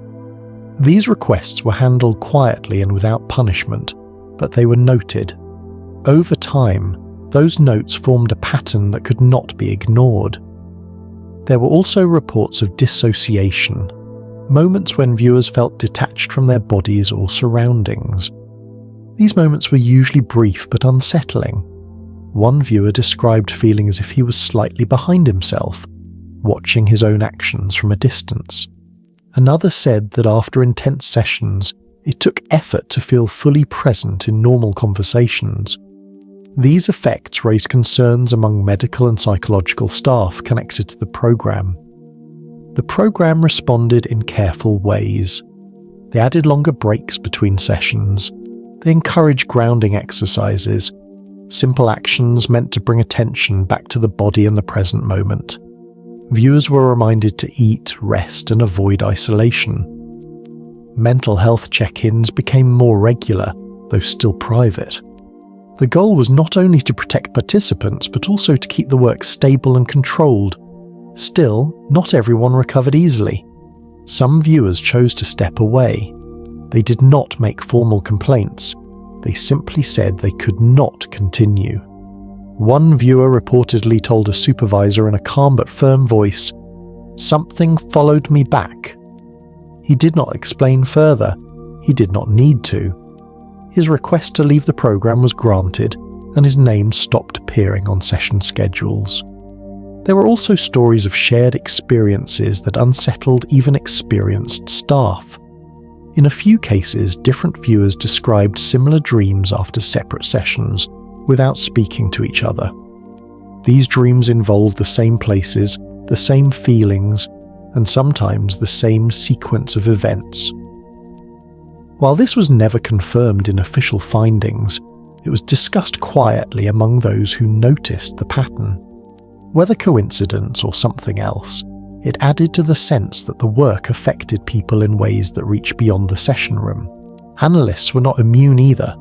These requests were handled quietly and without punishment, but they were noted. Over time, those notes formed a pattern that could not be ignored. There were also reports of dissociation, moments when viewers felt detached from their bodies or surroundings. These moments were usually brief but unsettling. One viewer described feeling as if he was slightly behind himself, watching his own actions from a distance. Another said that after intense sessions, it took effort to feel fully present in normal conversations. These effects raised concerns among medical and psychological staff connected to the program. The program responded in careful ways. They added longer breaks between sessions. They encouraged grounding exercises, simple actions meant to bring attention back to the body and the present moment. Viewers were reminded to eat, rest, and avoid isolation. Mental health check-ins became more regular, though still private. The goal was not only to protect participants, but also to keep the work stable and controlled. Still, not everyone recovered easily. Some viewers chose to step away. They did not make formal complaints. They simply said they could not continue. One viewer reportedly told a supervisor in a calm but firm voice, "Something followed me back." He did not explain further. He did not need to. His request to leave the program was granted, and his name stopped appearing on session schedules. There were also stories of shared experiences that unsettled even experienced staff. In a few cases, different viewers described similar dreams after separate sessions, without speaking to each other. These dreams involved the same places, the same feelings, and sometimes the same sequence of events. While this was never confirmed in official findings, it was discussed quietly among those who noticed the pattern. Whether coincidence or something else, it added to the sense that the work affected people in ways that reached beyond the session room. Analysts were not immune either.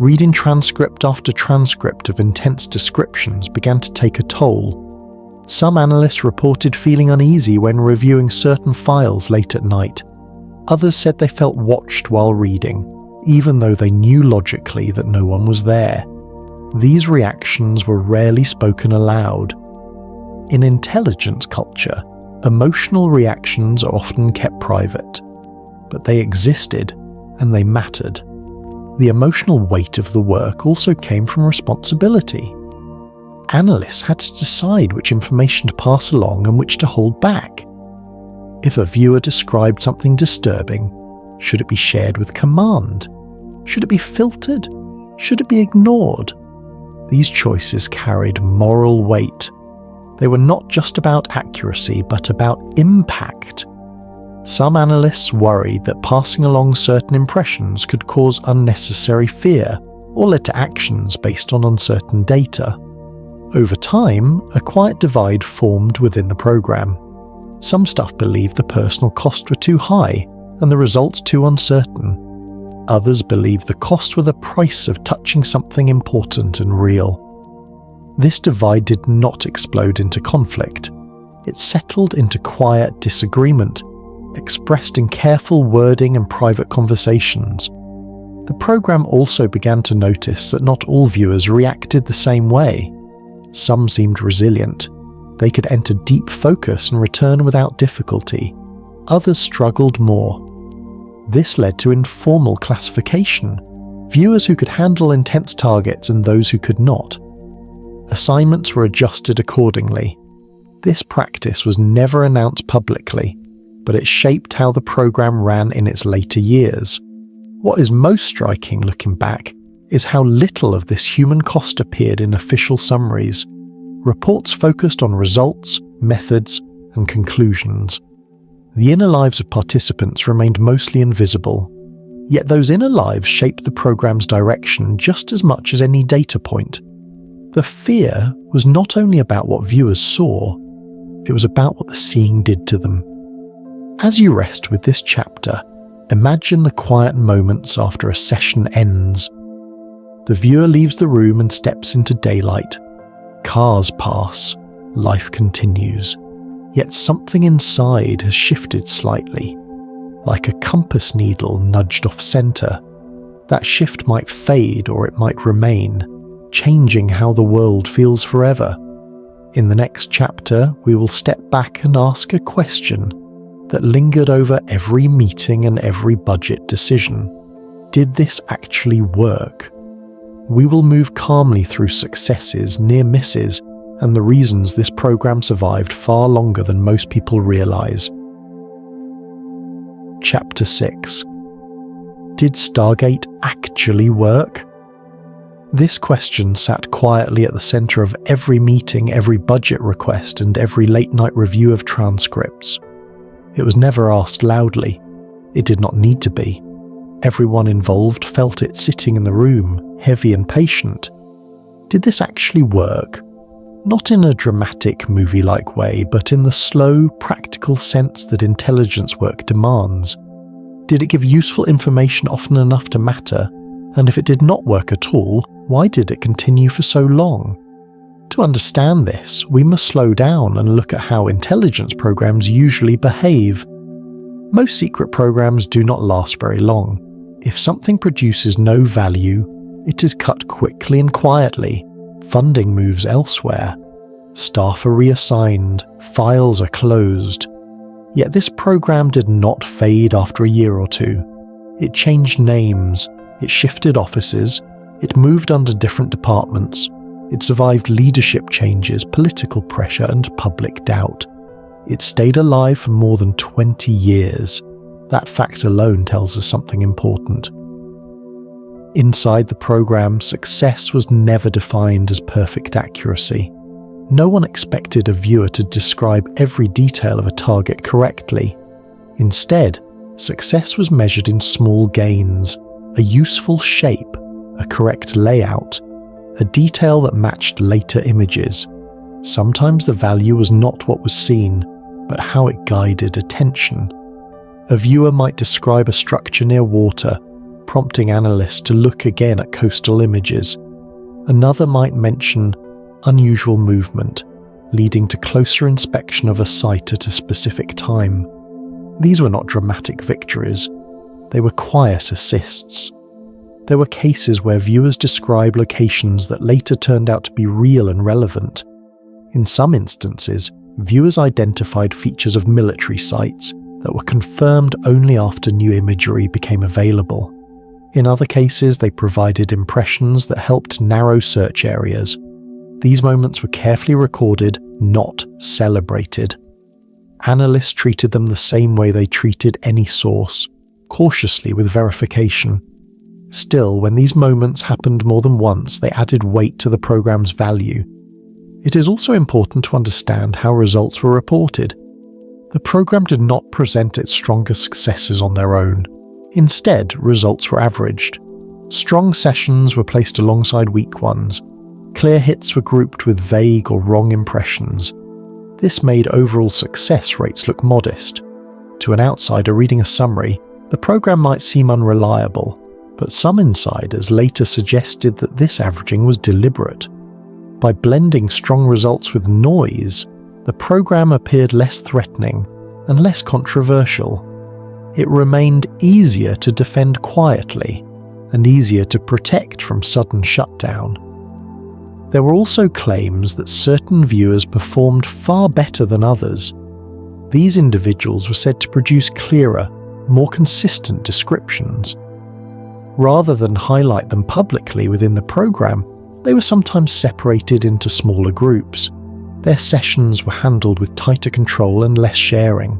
Reading transcript after transcript of intense descriptions began to take a toll. Some analysts reported feeling uneasy when reviewing certain files late at night. Others said they felt watched while reading, even though they knew logically that no one was there. These reactions were rarely spoken aloud. In intelligence culture, emotional reactions are often kept private, but they existed and they mattered. The emotional weight of the work also came from responsibility. Analysts had to decide which information to pass along and which to hold back. If a viewer described something disturbing, should it be shared with command? Should it be filtered? Should it be ignored? These choices carried moral weight. They were not just about accuracy, but about impact. Some analysts worried that passing along certain impressions could cause unnecessary fear or lead to actions based on uncertain data. Over time, a quiet divide formed within the program. Some staff believed the personal costs were too high and the results too uncertain. Others believed the costs were the price of touching something important and real. This divide did not explode into conflict. It settled into quiet disagreement, expressed in careful wording and private conversations. The program also began to notice that not all viewers reacted the same way. Some seemed resilient. They could enter deep focus and return without difficulty. Others struggled more. This led to informal classification. Viewers who could handle intense targets and those who could not. Assignments were adjusted accordingly. This practice was never announced publicly, but it shaped how the program ran in its later years. What is most striking looking back is how little of this human cost appeared in official summaries. Reports focused on results, methods, and conclusions. The inner lives of participants remained mostly invisible, yet those inner lives shaped the program's direction just as much as any data point. The fear was not only about what viewers saw, it was about what the seeing did to them. As you rest with this chapter, imagine the quiet moments after a session ends. The viewer leaves the room and steps into daylight. Cars pass, life continues, yet something inside has shifted slightly, like a compass needle nudged off center. That shift might fade or it might remain, changing how the world feels forever. In the next chapter, we will step back and ask a question that lingered over every meeting and every budget decision. Did this actually work? We will move calmly through successes, near misses, and the reasons this program survived far longer than most people realize. Chapter 6. Did Stargate actually work? This question sat quietly at the center of every meeting, every budget request, and every late-night review of transcripts. It was never asked loudly. It did not need to be. Everyone involved felt it sitting in the room, heavy and patient. Did this actually work? Not in a dramatic, movie-like way, but in the slow, practical sense that intelligence work demands. Did it give useful information often enough to matter? And if it did not work at all, why did it continue for so long? To understand this, we must slow down and look at how intelligence programs usually behave. Most secret programs do not last very long. If something produces no value, it is cut quickly and quietly. Funding moves elsewhere. Staff are reassigned. Files are closed. Yet this program did not fade after a year or two. It changed names. It shifted offices. It moved under different departments. It survived leadership changes, political pressure, and public doubt. It stayed alive for more than 20 years. That fact alone tells us something important. Inside the program, success was never defined as perfect accuracy. No one expected a viewer to describe every detail of a target correctly. Instead, success was measured in small gains, a useful shape, a correct layout, a detail that matched later images. Sometimes the value was not what was seen, but how it guided attention. A viewer might describe a structure near water, prompting analysts to look again at coastal images. Another might mention unusual movement, leading to closer inspection of a site at a specific time. These were not dramatic victories, they were quiet assists. There were cases where viewers described locations that later turned out to be real and relevant. In some instances, viewers identified features of military sites that were confirmed only after new imagery became available. In other cases, they provided impressions that helped narrow search areas. These moments were carefully recorded, not celebrated. Analysts treated them the same way they treated any source, cautiously with verification. Still, when these moments happened more than once, they added weight to the program's value. It is also important to understand how results were reported. The program did not present its strongest successes on their own. Instead, results were averaged. Strong sessions were placed alongside weak ones. Clear hits were grouped with vague or wrong impressions. This made overall success rates look modest. To an outsider reading a summary, the program might seem unreliable, but some insiders later suggested that this averaging was deliberate. By blending strong results with noise, the program appeared less threatening and less controversial. It remained easier to defend quietly and easier to protect from sudden shutdown. There were also claims that certain viewers performed far better than others. These individuals were said to produce clearer, more consistent descriptions. Rather than highlight them publicly within the program, they were sometimes separated into smaller groups. Their sessions were handled with tighter control and less sharing.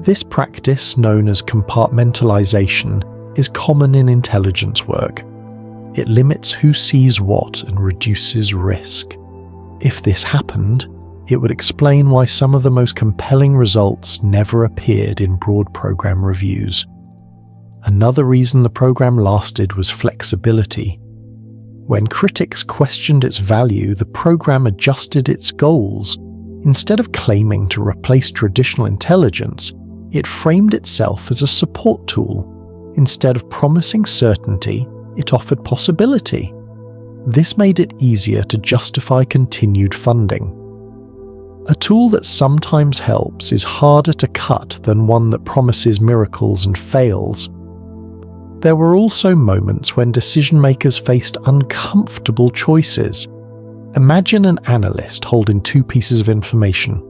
This practice, known as compartmentalization, is common in intelligence work. It limits who sees what and reduces risk. If this happened, it would explain why some of the most compelling results never appeared in broad program reviews. Another reason the program lasted was flexibility. When critics questioned its value, the program adjusted its goals. Instead of claiming to replace traditional intelligence, it framed itself as a support tool. Instead of promising certainty, it offered possibility. This made it easier to justify continued funding. A tool that sometimes helps is harder to cut than one that promises miracles and fails. There were also moments when decision-makers faced uncomfortable choices. Imagine an analyst holding two pieces of information: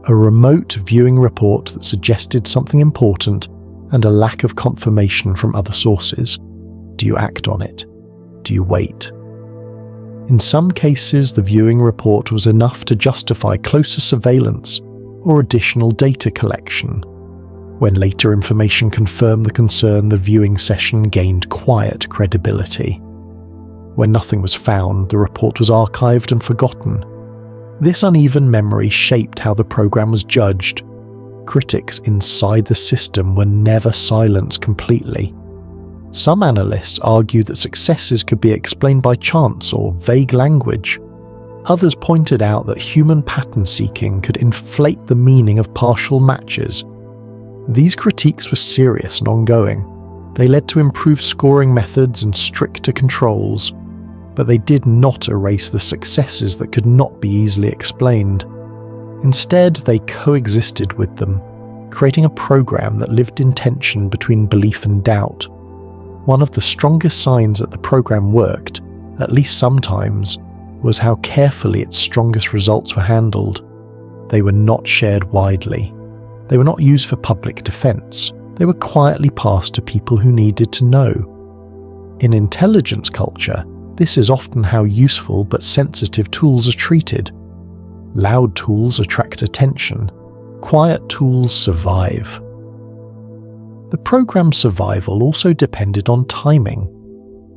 a remote viewing report that suggested something important and a lack of confirmation from other sources. Do you act on it? Do you wait? In some cases, the viewing report was enough to justify closer surveillance or additional data collection. When later information confirmed the concern, the viewing session gained quiet credibility. When nothing was found, the report was archived and forgotten. This uneven memory shaped how the program was judged. Critics inside the system were never silenced completely. Some analysts argued that successes could be explained by chance or vague language. Others pointed out that human pattern seeking could inflate the meaning of partial matches. These critiques were serious and ongoing. They led to improved scoring methods and stricter controls, but they did not erase the successes that could not be easily explained. Instead, they coexisted with them, creating a program that lived in tension between belief and doubt. One of the strongest signs that the program worked, at least sometimes, was how carefully its strongest results were handled. They were not shared widely. They were not used for public defense. They were quietly passed to people who needed to know. In intelligence culture, this is often how useful but sensitive tools are treated. Loud tools attract attention. Quiet tools survive. The program's survival also depended on timing.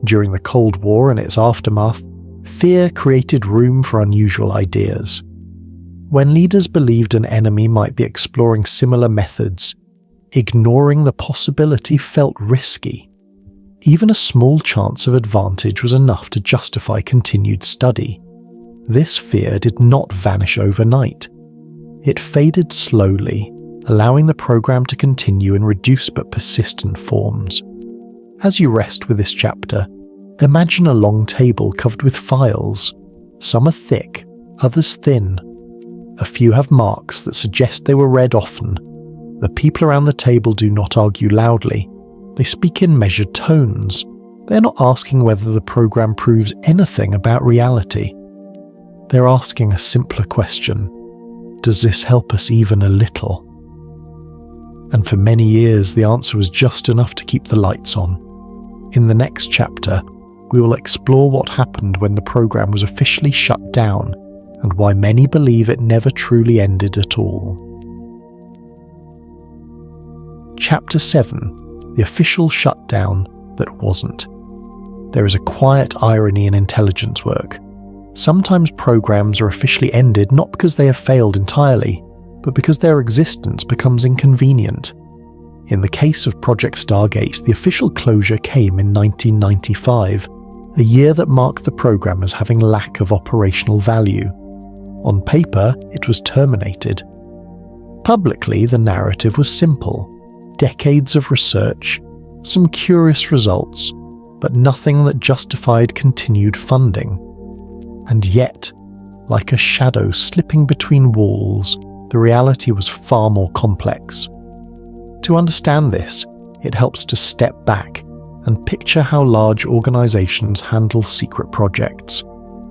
During the Cold War and its aftermath, fear created room for unusual ideas. When leaders believed an enemy might be exploring similar methods, ignoring the possibility felt risky. Even a small chance of advantage was enough to justify continued study. This fear did not vanish overnight. It faded slowly, allowing the program to continue in reduced but persistent forms. As you rest with this chapter, imagine a long table covered with files. Some are thick, others thin. A few have marks that suggest they were read often. The people around the table do not argue loudly. They speak in measured tones. They're not asking whether the program proves anything about reality. They're asking a simpler question. Does this help us even a little? And for many years, the answer was just enough to keep the lights on. In the next chapter, we will explore what happened when the program was officially shut down and why many believe it never truly ended at all. Chapter 7: The Official Shutdown That Wasn't. There is a quiet irony in intelligence work. Sometimes programs are officially ended not because they have failed entirely, but because their existence becomes inconvenient. In the case of Project Stargate, the official closure came in 1995, a year that marked the program as having lack of operational value. On paper, it was terminated. Publicly, the narrative was simple. Decades of research, some curious results, but nothing that justified continued funding. And yet, like a shadow slipping between walls, the reality was far more complex. To understand this, it helps to step back and picture how large organizations handle secret projects.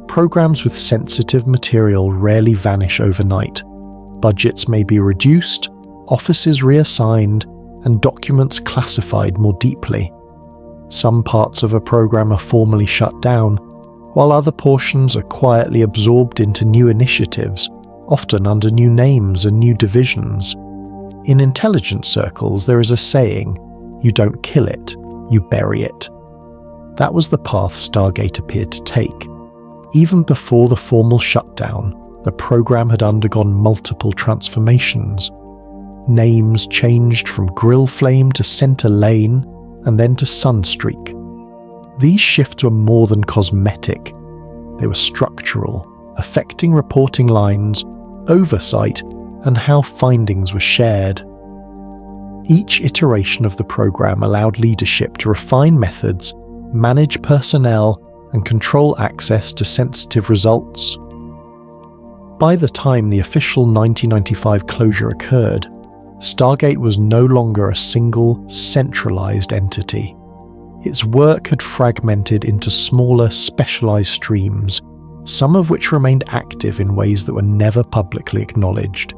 Programs with sensitive material rarely vanish overnight. Budgets may be reduced, offices reassigned, and documents classified more deeply. Some parts of a program are formally shut down, while other portions are quietly absorbed into new initiatives, often under new names and new divisions. In intelligence circles, there is a saying, "You don't kill it, you bury it." That was the path Stargate appeared to take. Even before the formal shutdown, the program had undergone multiple transformations. Names changed from Grill Flame to Center Lane, and then to Sunstreak. These shifts were more than cosmetic. They were structural, affecting reporting lines, oversight, and how findings were shared. Each iteration of the program allowed leadership to refine methods, manage personnel, and control access to sensitive results. By the time the official 1995 closure occurred, Stargate was no longer a single, centralized entity. Its work had fragmented into smaller, specialized streams, some of which remained active in ways that were never publicly acknowledged.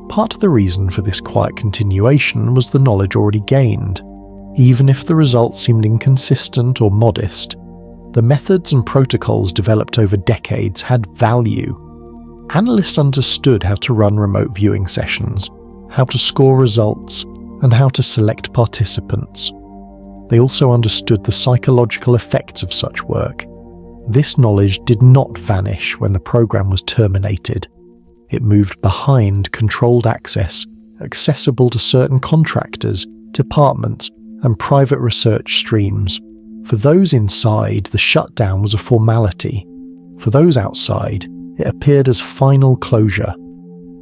Part of the reason for this quiet continuation was the knowledge already gained. Even if the results seemed inconsistent or modest, the methods and protocols developed over decades had value. Analysts understood how to run remote viewing sessions, how to score results, and how to select participants. They also understood the psychological effects of such work. This knowledge did not vanish when the program was terminated. It moved behind controlled access, accessible to certain contractors, departments, and private research streams. For those inside, the shutdown was a formality. For those outside, it appeared as final closure.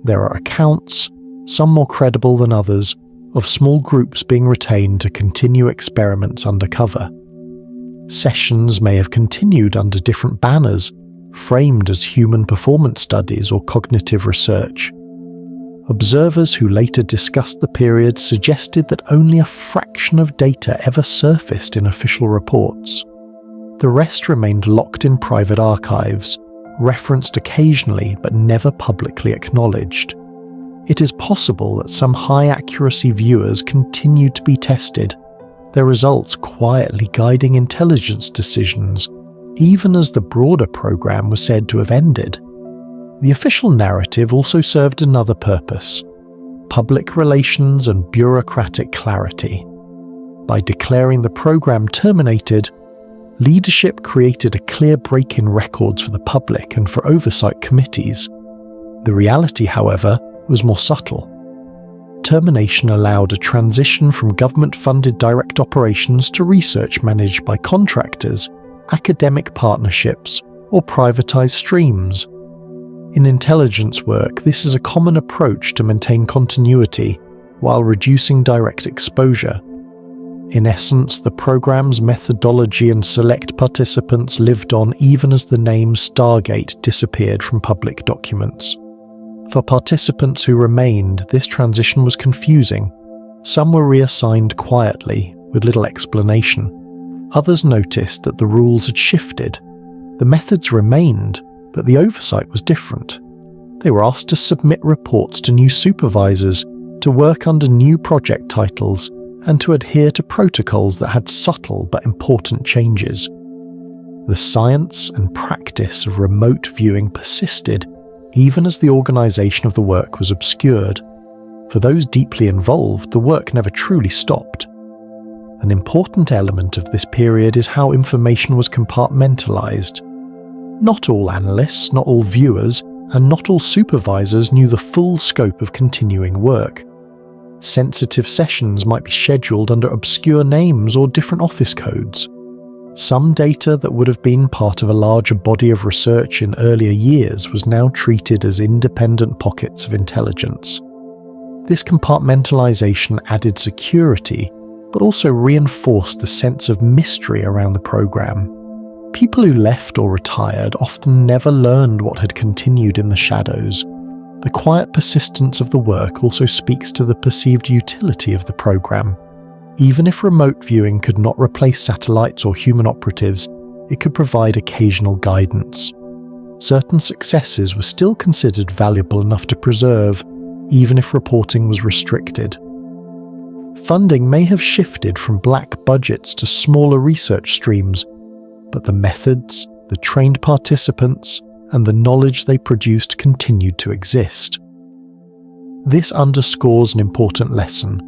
There are accounts, some more credible than others, of small groups being retained to continue experiments undercover. Sessions may have continued under different banners, framed as human performance studies or cognitive research. Observers who later discussed the period suggested that only a fraction of data ever surfaced in official reports. The rest remained locked in private archives, referenced occasionally but never publicly acknowledged. It is possible that some high-accuracy viewers continued to be tested, their results quietly guiding intelligence decisions, even as the broader program was said to have ended. The official narrative also served another purpose: public relations and bureaucratic clarity. by declaring the program terminated, leadership created a clear break in records for the public and for oversight committees. The reality, however, was more subtle. Termination allowed a transition from government-funded direct operations to research managed by contractors, academic partnerships, or privatized streams. In intelligence work, this is a common approach to maintain continuity while reducing direct exposure. In essence, the program's methodology and select participants lived on even as the name Stargate disappeared from public documents. For participants who remained, this transition was confusing. Some were reassigned quietly, with little explanation. Others noticed that the rules had shifted. The methods remained, but the oversight was different. They were asked to submit reports to new supervisors, to work under new project titles, and to adhere to protocols that had subtle but important changes. The science and practice of remote viewing persisted, even as the organisation of the work was obscured. For those deeply involved, the work never truly stopped. An important element of this period is how information was compartmentalised. Not all analysts, not all viewers, and not all supervisors knew the full scope of continuing work. Sensitive sessions might be scheduled under obscure names or different office codes. Some data that would have been part of a larger body of research in earlier years was now treated as independent pockets of intelligence. This compartmentalization added security, but also reinforced the sense of mystery around the program. People who left or retired often never learned what had continued in the shadows. The quiet persistence of the work also speaks to the perceived utility of the program. Even if remote viewing could not replace satellites or human operatives, it could provide occasional guidance. Certain successes were still considered valuable enough to preserve, even if reporting was restricted. Funding may have shifted from black budgets to smaller research streams, but the methods, the trained participants, and the knowledge they produced continued to exist. This underscores an important lesson.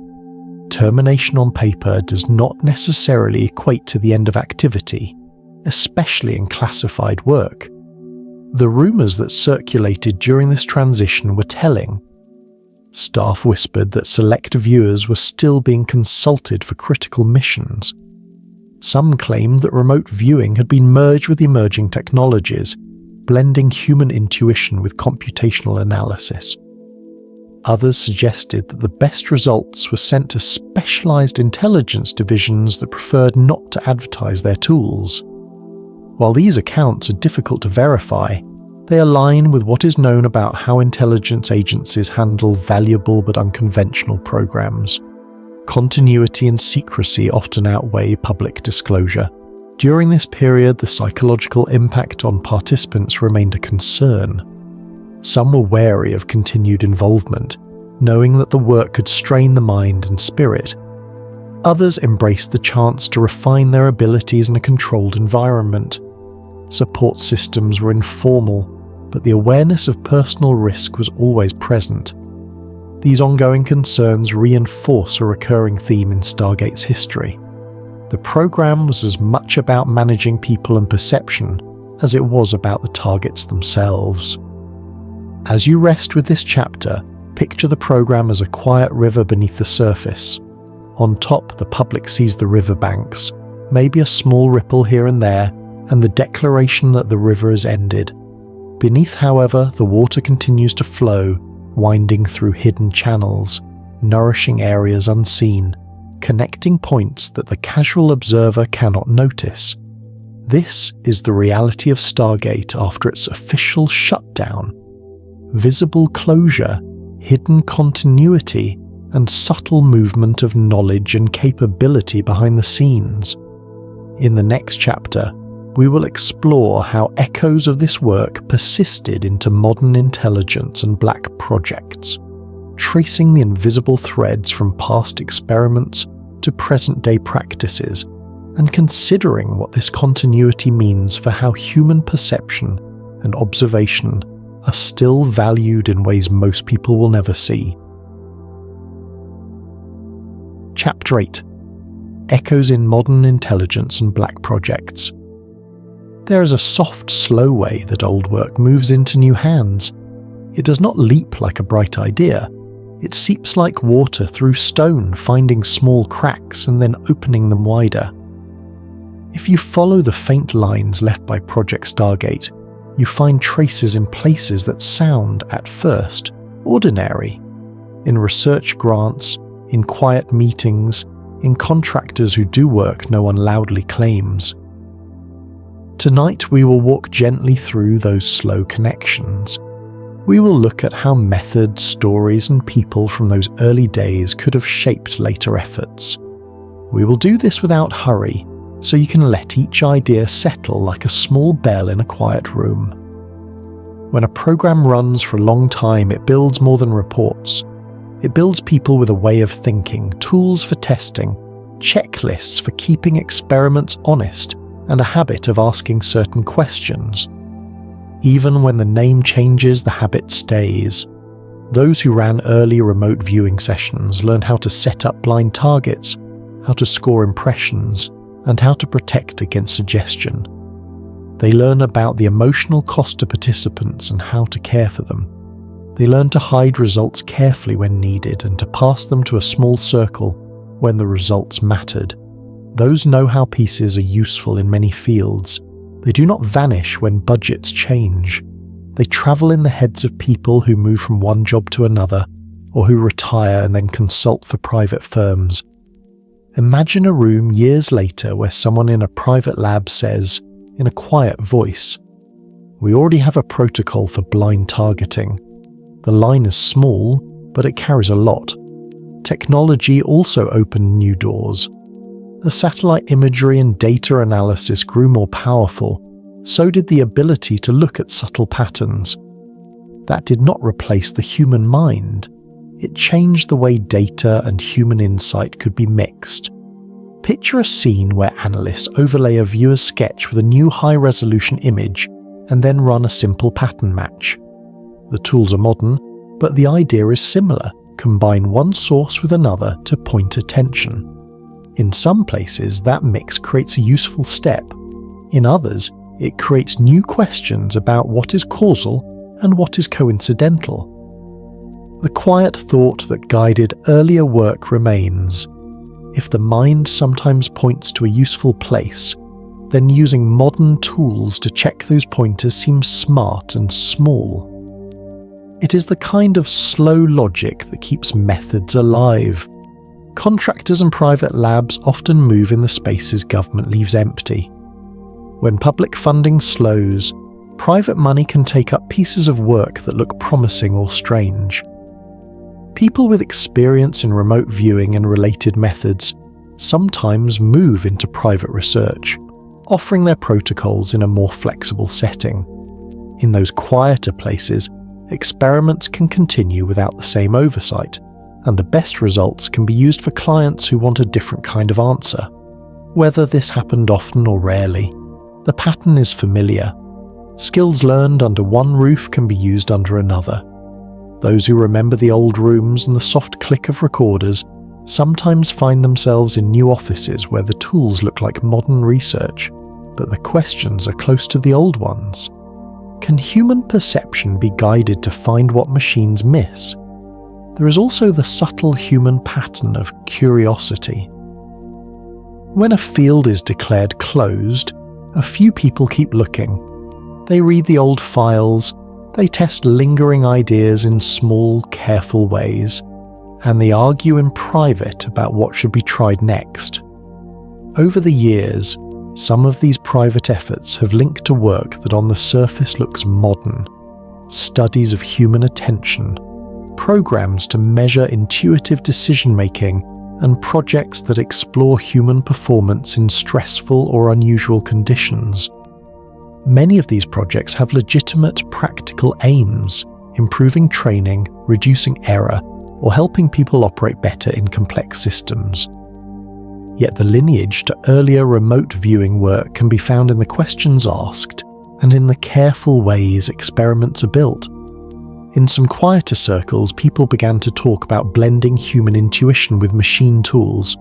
Termination on paper does not necessarily equate to the end of activity, especially in classified work. The rumours that circulated during this transition were telling. Staff whispered that select viewers were still being consulted for critical missions. Some claimed that remote viewing had been merged with emerging technologies, blending human intuition with computational analysis. Others suggested that the best results were sent to specialized intelligence divisions that preferred not to advertise their tools. While these accounts are difficult to verify, they align with what is known about how intelligence agencies handle valuable but unconventional programs. Continuity and secrecy often outweigh public disclosure. During this period, the psychological impact on participants remained a concern. Some were wary of continued involvement, knowing that the work could strain the mind and spirit. Others embraced the chance to refine their abilities in a controlled environment. Support systems were informal, but the awareness of personal risk was always present. These ongoing concerns reinforce a recurring theme in Stargate's history. The program was as much about managing people and perception as it was about the targets themselves. As you rest with this chapter, picture the program as a quiet river beneath the surface. On top, the public sees the riverbanks, maybe a small ripple here and there, and the declaration that the river has ended. Beneath, however, the water continues to flow, winding through hidden channels, nourishing areas unseen, connecting points that the casual observer cannot notice. This is the reality of Stargate after its official shutdown. Visible closure, hidden continuity, and subtle movement of knowledge and capability behind the scenes. In the next chapter, we will explore how echoes of this work persisted into modern intelligence and black projects, tracing the invisible threads from past experiments to present-day practices, and considering what this continuity means for how human perception and observation are still valued in ways most people will never see. Chapter 8. echoes in modern intelligence and black projects. There is a soft, slow way that old work moves into new hands. It does not leap like a bright idea. It seeps like water through stone, finding small cracks and then opening them wider. If you follow the faint lines left by Project Stargate, you find traces in places that sound, at first, ordinary. In research grants, in quiet meetings, in contractors who do work no one loudly claims. Tonight we will walk gently through those slow connections. We will look at how methods, stories and people from those early days could have shaped later efforts. We will do this without hurry, so you can let each idea settle like a small bell in a quiet room. When a program runs for a long time, it builds more than reports. It builds people with a way of thinking, tools for testing, checklists for keeping experiments honest, and a habit of asking certain questions. Even when the name changes, the habit stays. Those who ran early remote viewing sessions learned how to set up blind targets, how to score impressions, and how to protect against suggestion. They learn about the emotional cost to participants and how to care for them. They learn to hide results carefully when needed and to pass them to a small circle when the results mattered. Those know-how pieces are useful in many fields. They do not vanish when budgets change. They travel in the heads of people who move from one job to another, or who retire and then consult for private firms. Imagine a room years later where someone in a private lab says, in a quiet voice, "We already have a protocol for blind targeting. The line is small, but it carries a lot. Technology also opened new doors. As satellite imagery and data analysis grew more powerful, so did the ability to look at subtle patterns. That did not replace the human mind. It changed the way data and human insight could be mixed. Picture a scene where analysts overlay a viewer's sketch with a new high-resolution image and then run a simple pattern match. The tools are modern, but the idea is similar. Combine one source with another to point attention. In some places, that mix creates a useful step. In others, it creates new questions about what is causal and what is coincidental. The quiet thought that guided earlier work remains. If the mind sometimes points to a useful place, then using modern tools to check those pointers seems smart and small. It is the kind of slow logic that keeps methods alive. Contractors and private labs often move in the spaces government leaves empty. When public funding slows, private money can take up pieces of work that look promising or strange. People with experience in remote viewing and related methods sometimes move into private research, offering their protocols in a more flexible setting. In those quieter places, experiments can continue without the same oversight, and the best results can be used for clients who want a different kind of answer. Whether this happened often or rarely, the pattern is familiar. Skills learned under one roof can be used under another. Those who remember the old rooms and the soft click of recorders sometimes find themselves in new offices where the tools look like modern research, but the questions are close to the old ones. Can human perception be guided to find what machines miss? There is also the subtle human pattern of curiosity. When a field is declared closed, a few people keep looking. They read the old files, they test lingering ideas in small, careful ways, and they argue in private about what should be tried next. Over the years, some of these private efforts have linked to work that on the surface looks modern, studies of human attention, programs to measure intuitive decision-making, and projects that explore human performance in stressful or unusual conditions. Many of these projects have legitimate practical aims, improving training, reducing error, or helping people operate better in complex systems. Yet the lineage to earlier remote viewing work can be found in the questions asked and in the careful ways experiments are built. In some quieter circles, people began to talk about blending human intuition with machine tools.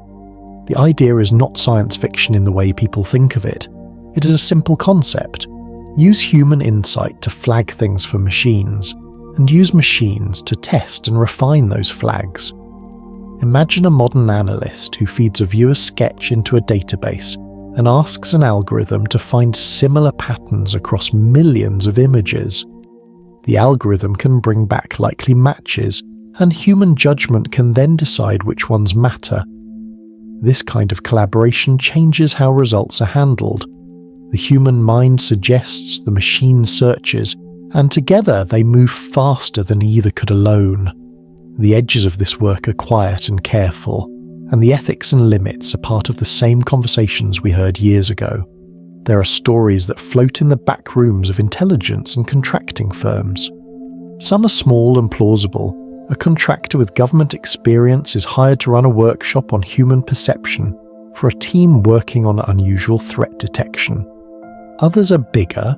The idea is not science fiction in the way people think of it. It is a simple concept. Use human insight to flag things for machines, and use machines to test and refine those flags. Imagine a modern analyst who feeds a viewer's sketch into a database and asks an algorithm to find similar patterns across millions of images. The algorithm can bring back likely matches, and human judgment can then decide which ones matter. This kind of collaboration changes how results are handled. The human mind suggests, the machine searches, and together they move faster than either could alone. The edges of this work are quiet and careful, and the ethics and limits are part of the same conversations we heard years ago. There are stories that float in the back rooms of intelligence and contracting firms. Some are small and plausible. A contractor with government experience is hired to run a workshop on human perception for a team working on unusual threat detection. Others are bigger,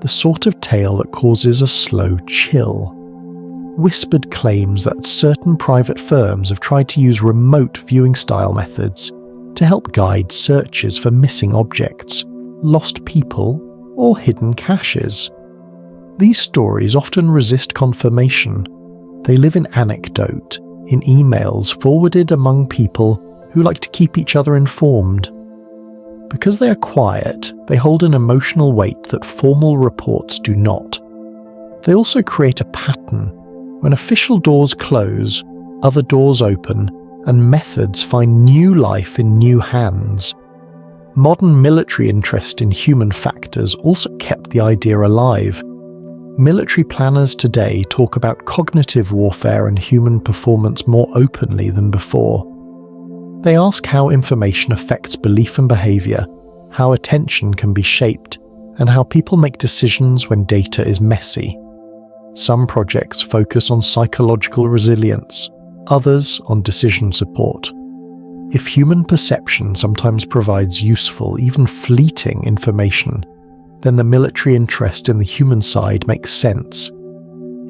the sort of tale that causes a slow chill. Whispered claims that certain private firms have tried to use remote viewing style methods to help guide searches for missing objects, lost people, or hidden caches. These stories often resist confirmation. They live in anecdote, in emails forwarded among people who like to keep each other informed. Because they are quiet, they hold an emotional weight that formal reports do not. They also create a pattern. When official doors close, other doors open, and methods find new life in new hands. Modern military interest in human factors also kept the idea alive. Military planners today talk about cognitive warfare and human performance more openly than before. They ask how information affects belief and behavior, how attention can be shaped, and how people make decisions when data is messy. Some projects focus on psychological resilience, others on decision support. If human perception sometimes provides useful, even fleeting information, then the military interest in the human side makes sense.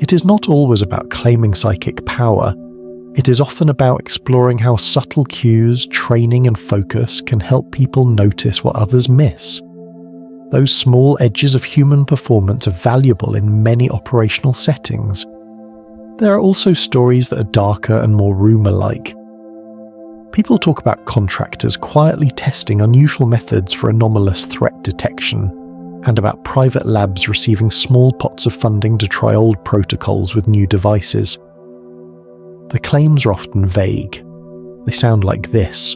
It is not always about claiming psychic power. It is often about exploring how subtle cues, training and focus can help people notice what others miss. Those small edges of human performance are valuable in many operational settings. There are also stories that are darker and more rumour-like. People talk about contractors quietly testing unusual methods for anomalous threat detection, and about private labs receiving small pots of funding to try old protocols with new devices. The claims are often vague. They sound like this.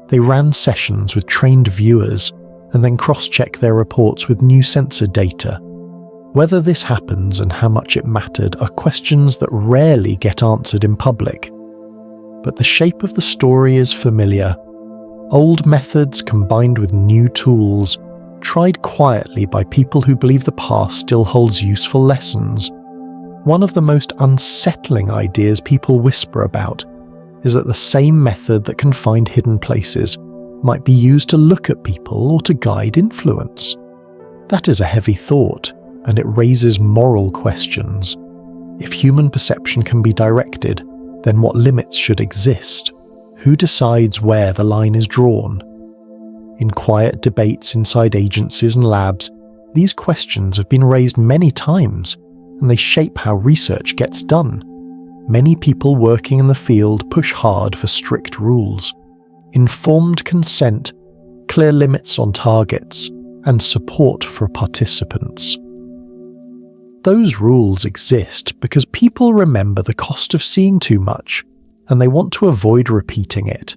They ran sessions with trained viewers and then cross-check their reports with new sensor data. Whether this happens and how much it mattered are questions that rarely get answered in public. But the shape of the story is familiar. Old methods combined with new tools, tried quietly by people who believe the past still holds useful lessons. One of the most unsettling ideas people whisper about is that the same method that can find hidden places might be used to look at people or to guide influence. That is a heavy thought, and it raises moral questions. If human perception can be directed, then what limits should exist? Who decides where the line is drawn? In quiet debates inside agencies and labs, these questions have been raised many times, and they shape how research gets done. Many people working in the field push hard for strict rules, informed consent, clear limits on targets, and support for participants. Those rules exist because people remember the cost of seeing too much, and they want to avoid repeating it.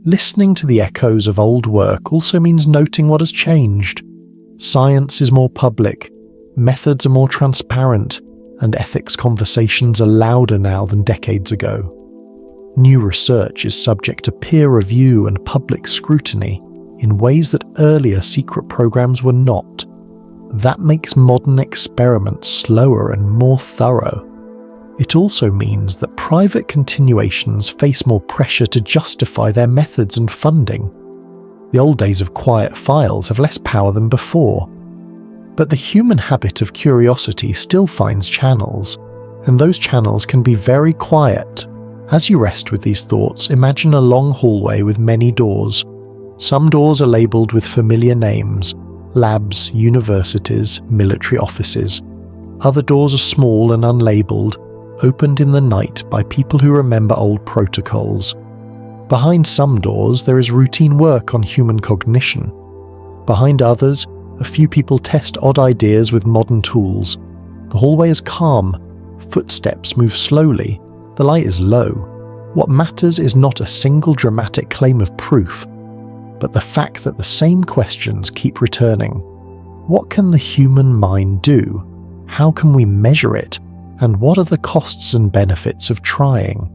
Listening to the echoes of old work also means noting what has changed. Science is more public, methods are more transparent, and ethics conversations are louder now than decades ago. New research is subject to peer review and public scrutiny in ways that earlier secret programs were not. That makes modern experiments slower and more thorough. It also means that private continuations face more pressure to justify their methods and funding. The old days of quiet files have less power than before. But the human habit of curiosity still finds channels, and those channels can be very quiet. As you rest with these thoughts, imagine a long hallway with many doors. Some doors are labelled with familiar names: labs, universities, military offices. Other doors are small and unlabelled, opened in the night by people who remember old protocols. Behind some doors there is routine work on human cognition. Behind others, a few people test odd ideas with modern tools. The hallway is calm. Footsteps move slowly. The light is low. What matters is not a single dramatic claim of proof, but the fact that the same questions keep returning. What can the human mind do? How can we measure it? And what are the costs and benefits of trying?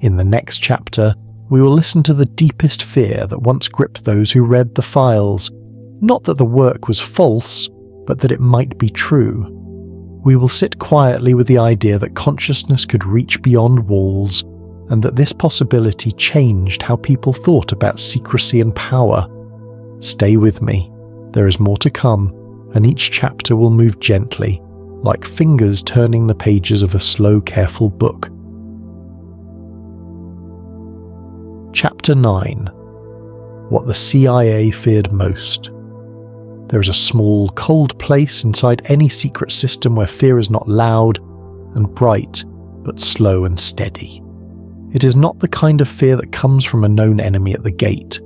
In the next chapter, we will listen to the deepest fear that once gripped those who read the files. Not that the work was false, but that it might be true. We will sit quietly with the idea that consciousness could reach beyond walls, and that this possibility changed how people thought about secrecy and power. Stay with me. There is more to come, and each chapter will move gently, like fingers turning the pages of a slow, careful book. Chapter 9. What the CIA feared most. There is a small, cold place inside any secret system where fear is not loud and bright, but slow and steady. It is not the kind of fear that comes from a known enemy at the gate.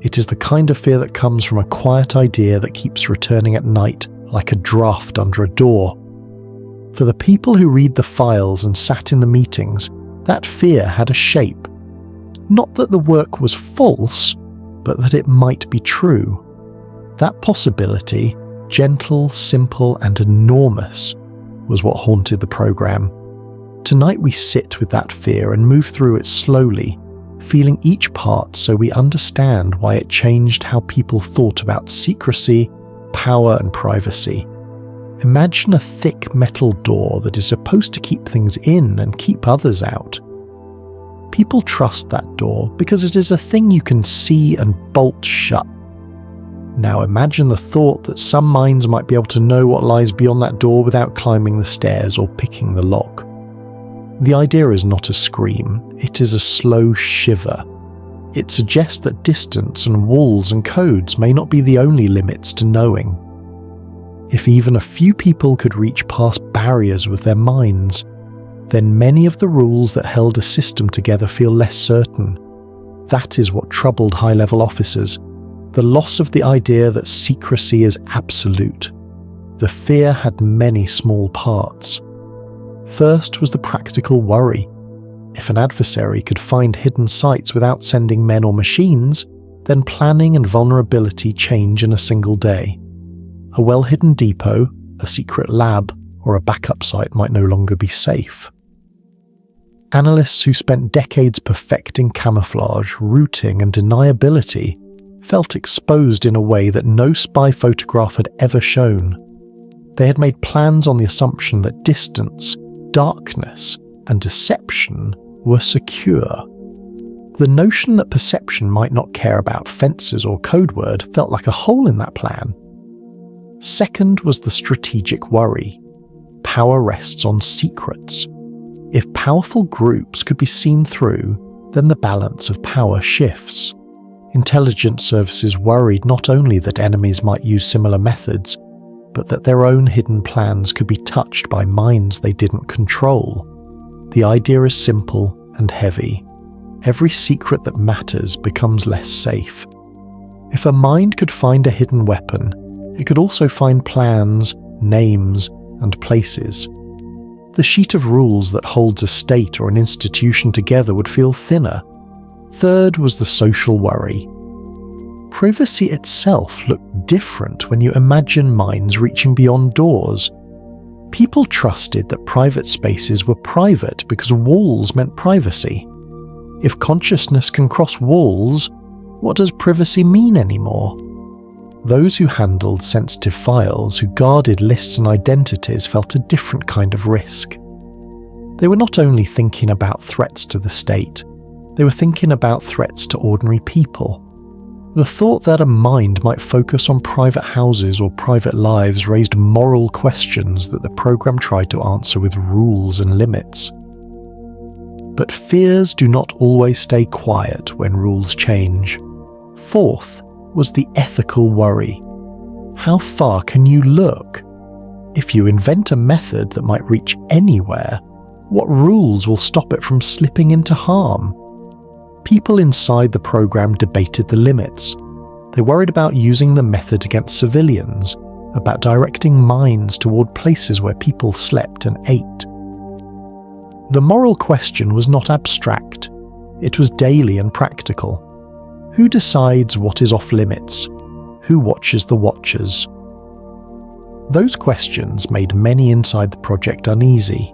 It is the kind of fear that comes from a quiet idea that keeps returning at night like a draft under a door. For the people who read the files and sat in the meetings, that fear had a shape. Not that the work was false, but that it might be true. That possibility, gentle, simple, and enormous, was what haunted the program. Tonight we sit with that fear and move through it slowly, feeling each part so we understand why it changed how people thought about secrecy, power, and privacy. Imagine a thick metal door that is supposed to keep things in and keep others out. People trust that door because it is a thing you can see and bolt shut. Now imagine the thought that some minds might be able to know what lies beyond that door without climbing the stairs or picking the lock. The idea is not a scream, it is a slow shiver. It suggests that distance and walls and codes may not be the only limits to knowing. If even a few people could reach past barriers with their minds, then many of the rules that held a system together feel less certain. That is what troubled high-level officers. The loss of the idea that secrecy is absolute. The fear had many small parts. First was the practical worry. If an adversary could find hidden sites without sending men or machines, then planning and vulnerability change in a single day. A well-hidden depot, a secret lab, or a backup site might no longer be safe. Analysts who spent decades perfecting camouflage, routing, and deniability felt exposed in a way that no spy photograph had ever shown. They had made plans on the assumption that distance, darkness, and deception were secure. The notion that perception might not care about fences or code word felt like a hole in that plan. Second was the strategic worry. Power rests on secrets. If powerful groups could be seen through, then the balance of power shifts. Intelligence services worried not only that enemies might use similar methods, but that their own hidden plans could be touched by minds they didn't control. The idea is simple and heavy. Every secret that matters becomes less safe. If a mind could find a hidden weapon, it could also find plans, names, and places. The sheet of rules that holds a state or an institution together would feel thinner. Third was the social worry. Privacy itself looked different when you imagine minds reaching beyond doors. People trusted that private spaces were private because walls meant privacy. If consciousness can cross walls, what does privacy mean anymore? Those who handled sensitive files, who guarded lists and identities, felt a different kind of risk. They were not only thinking about threats to the state, they were thinking about threats to ordinary people. The thought that a mind might focus on private houses or private lives raised moral questions that the program tried to answer with rules and limits. But fears do not always stay quiet when rules change. Fourth was the ethical worry. How far can you look? If you invent a method that might reach anywhere, what rules will stop it from slipping into harm? People inside the program debated the limits. They worried about using the method against civilians, about directing mines toward places where people slept and ate. The moral question was not abstract. It was daily and practical. Who decides what is off limits? Who watches the watchers? Those questions made many inside the project uneasy.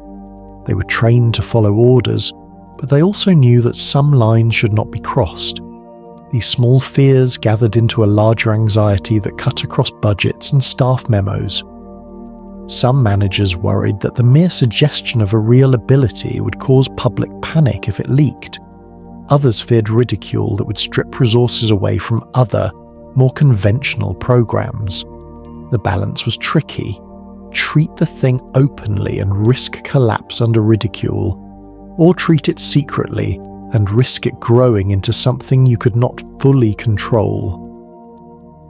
They were trained to follow orders, but they also knew that some lines should not be crossed. These small fears gathered into a larger anxiety that cut across budgets and staff memos. Some managers worried that the mere suggestion of a real ability would cause public panic if it leaked. Others feared ridicule that would strip resources away from other, more conventional programs. The balance was tricky. Treat the thing openly and risk collapse under ridicule, or treat it secretly and risk it growing into something you could not fully control.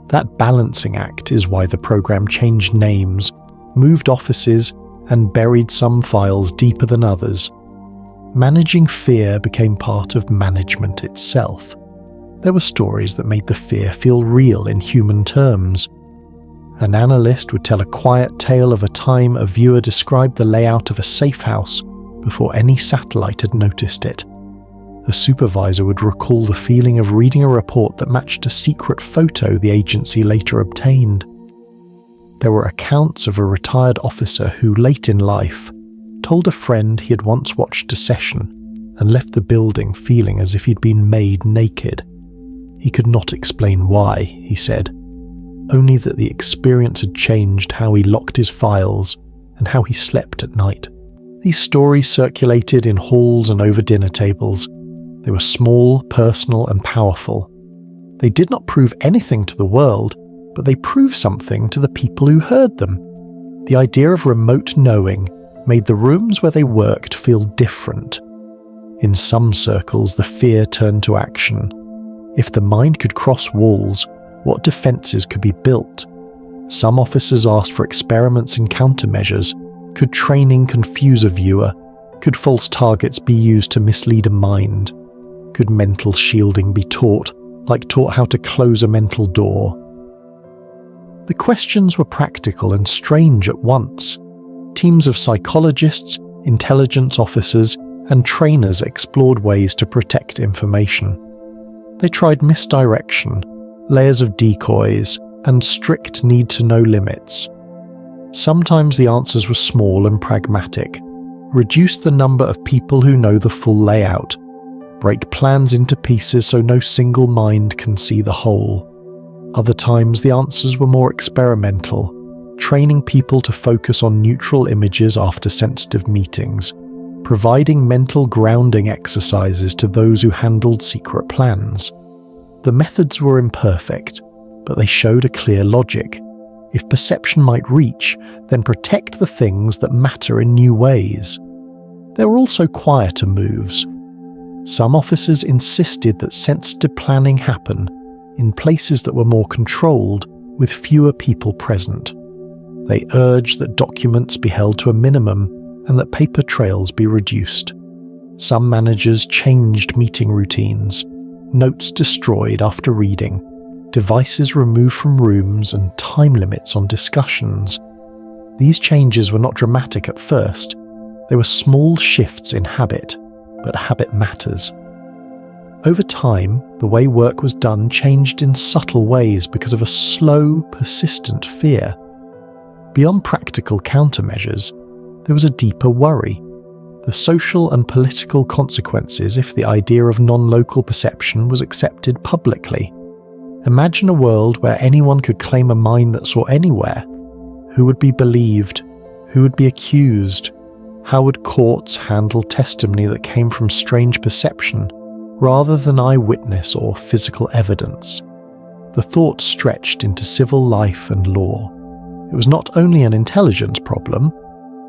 That balancing act is why the program changed names, moved offices, and buried some files deeper than others. Managing fear became part of management itself. There were stories that made the fear feel real in human terms. An analyst would tell a quiet tale of a time a viewer described the layout of a safe house before any satellite had noticed it. A supervisor would recall the feeling of reading a report that matched a secret photo the agency later obtained. There were accounts of a retired officer who, late in life, told a friend he had once watched a session and left the building feeling as if he'd been made naked. He could not explain why, he said, only that the experience had changed how he locked his files and how he slept at night. These stories circulated in halls and over dinner tables. They were small, personal, and powerful. They did not prove anything to the world, but they proved something to the people who heard them. The idea of remote knowing made the rooms where they worked feel different. In some circles, the fear turned to action. If the mind could cross walls, what defences could be built? Some officers asked for experiments and countermeasures. Could training confuse a viewer? Could false targets be used to mislead a mind? Could mental shielding be taught, like taught how to close a mental door? The questions were practical and strange at once. Teams of psychologists, intelligence officers, and trainers explored ways to protect information. They tried misdirection, layers of decoys, and strict need-to-know limits. Sometimes the answers were small and pragmatic. Reduce the number of people who know the full layout. Break plans into pieces so no single mind can see the whole. Other times the answers were more experimental, training people to focus on neutral images after sensitive meetings, providing mental grounding exercises to those who handled secret plans. The methods were imperfect, but they showed a clear logic. If perception might reach, then protect the things that matter in new ways. There were also quieter moves. Some officers insisted that sensitive planning happen in places that were more controlled, with fewer people present. They urged that documents be held to a minimum and that paper trails be reduced. Some managers changed meeting routines, notes destroyed after reading, devices removed from rooms, and time limits on discussions. These changes were not dramatic at first. They were small shifts in habit, but habit matters. Over time, the way work was done changed in subtle ways because of a slow, persistent fear. Beyond practical countermeasures, there was a deeper worry. The social and political consequences if the idea of non-local perception was accepted publicly. Imagine a world where anyone could claim a mind that saw anywhere. Who would be believed? Who would be accused? How would courts handle testimony that came from strange perception, rather than eyewitness or physical evidence? The thought stretched into civil life and law. It was not only an intelligence problem,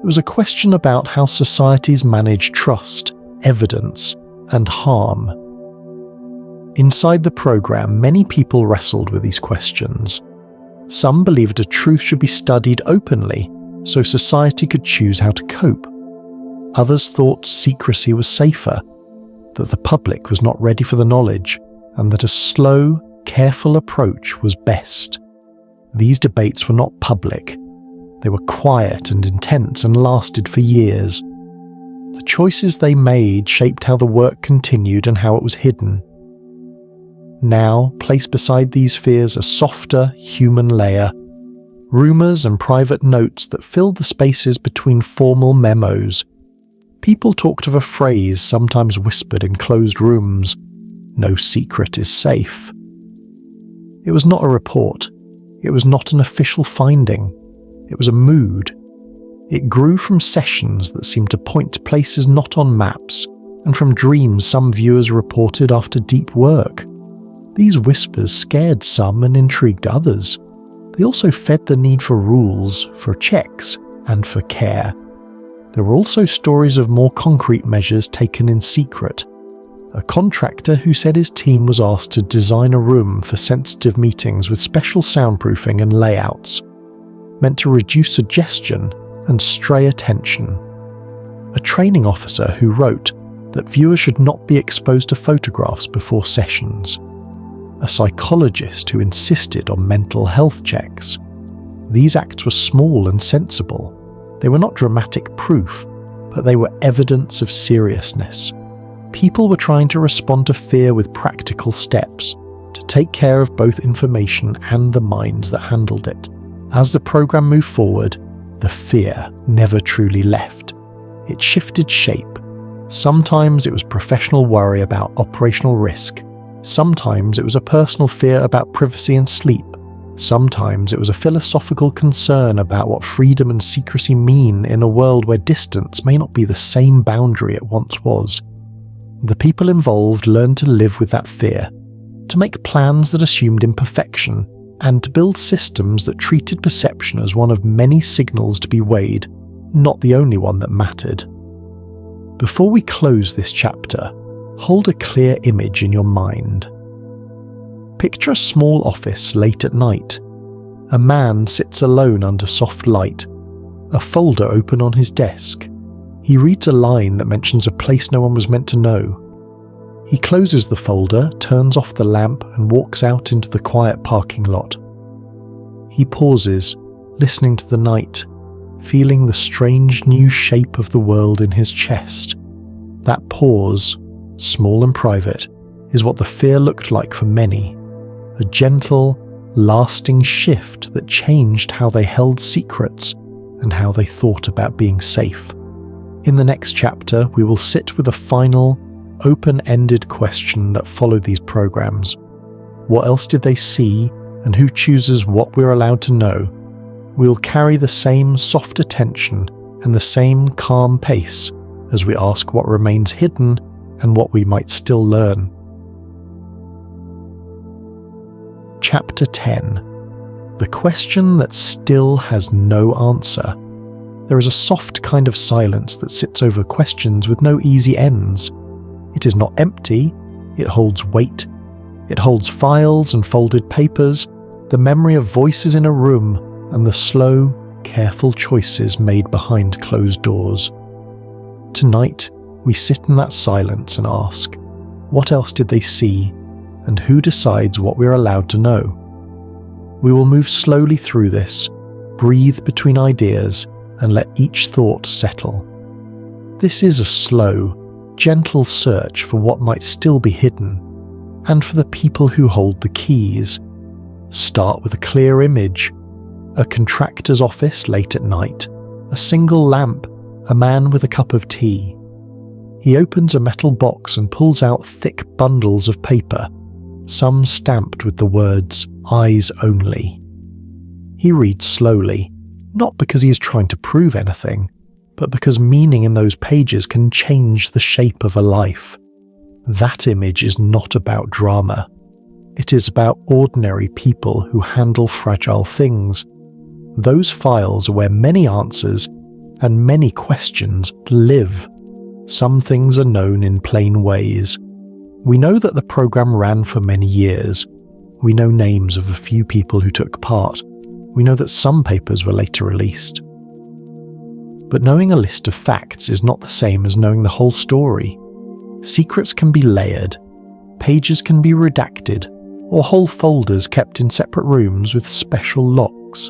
it was a question about how societies manage trust, evidence, and harm. Inside the program, many people wrestled with these questions. Some believed a truth should be studied openly so society could choose how to cope. Others thought secrecy was safer, that the public was not ready for the knowledge, and that a slow, careful approach was best. These debates were not public. They were quiet and intense and lasted for years. The choices they made shaped how the work continued and how it was hidden. Now, placed beside these fears a softer, human layer, rumours and private notes that filled the spaces between formal memos. People talked of a phrase sometimes whispered in closed rooms: "No secret is safe." It was not a report. It was not an official finding. It was a mood. It grew from sessions that seemed to point to places not on maps, and from dreams some viewers reported after deep work. These whispers scared some and intrigued others. They also fed the need for rules, for checks, and for care. There were also stories of more concrete measures taken in secret. A contractor who said his team was asked to design a room for sensitive meetings with special soundproofing and layouts, meant to reduce suggestion and stray attention. A training officer who wrote that viewers should not be exposed to photographs before sessions. A psychologist who insisted on mental health checks. These acts were small and sensible. They were not dramatic proof, but they were evidence of seriousness. People were trying to respond to fear with practical steps, to take care of both information and the minds that handled it. As the program moved forward, the fear never truly left. It shifted shape. Sometimes it was professional worry about operational risk. Sometimes it was a personal fear about privacy and sleep. Sometimes it was a philosophical concern about what freedom and secrecy mean in a world where distance may not be the same boundary it once was. The people involved learned to live with that fear, to make plans that assumed imperfection, and to build systems that treated perception as one of many signals to be weighed, not the only one that mattered. Before we close this chapter, hold a clear image in your mind. Picture a small office late at night. A man sits alone under soft light, a folder open on his desk. He reads a line that mentions a place no one was meant to know. He closes the folder, turns off the lamp, and walks out into the quiet parking lot. He pauses, listening to the night, feeling the strange new shape of the world in his chest. That pause, small and private, is what the fear looked like for many. A gentle, lasting shift that changed how they held secrets and how they thought about being safe. In the next chapter, we will sit with a final, open-ended question that followed these programs. What else did they see, and who chooses what we're allowed to know? We'll carry the same soft attention and the same calm pace as we ask what remains hidden and what we might still learn. Chapter 10. The question that still has no answer. There is a soft kind of silence that sits over questions with no easy ends. It is not empty, it holds weight. It holds files and folded papers, the memory of voices in a room, and the slow, careful choices made behind closed doors. Tonight, we sit in that silence and ask, what else did they see, and who decides what we're allowed to know? We will move slowly through this, breathe between ideas, and let each thought settle. This is a slow, gentle search for what might still be hidden, and for the people who hold the keys. Start with a clear image: a contractor's office late at night, a single lamp, a man with a cup of tea. He opens a metal box and pulls out thick bundles of paper, some stamped with the words, "Eyes Only." He reads slowly, not because he is trying to prove anything, but because meaning in those pages can change the shape of a life. That image is not about drama. It is about ordinary people who handle fragile things. Those files are where many answers and many questions live. Some things are known in plain ways. We know that the program ran for many years. We know names of a few people who took part. We know that some papers were later released. But knowing a list of facts is not the same as knowing the whole story. Secrets can be layered, pages can be redacted, or whole folders kept in separate rooms with special locks.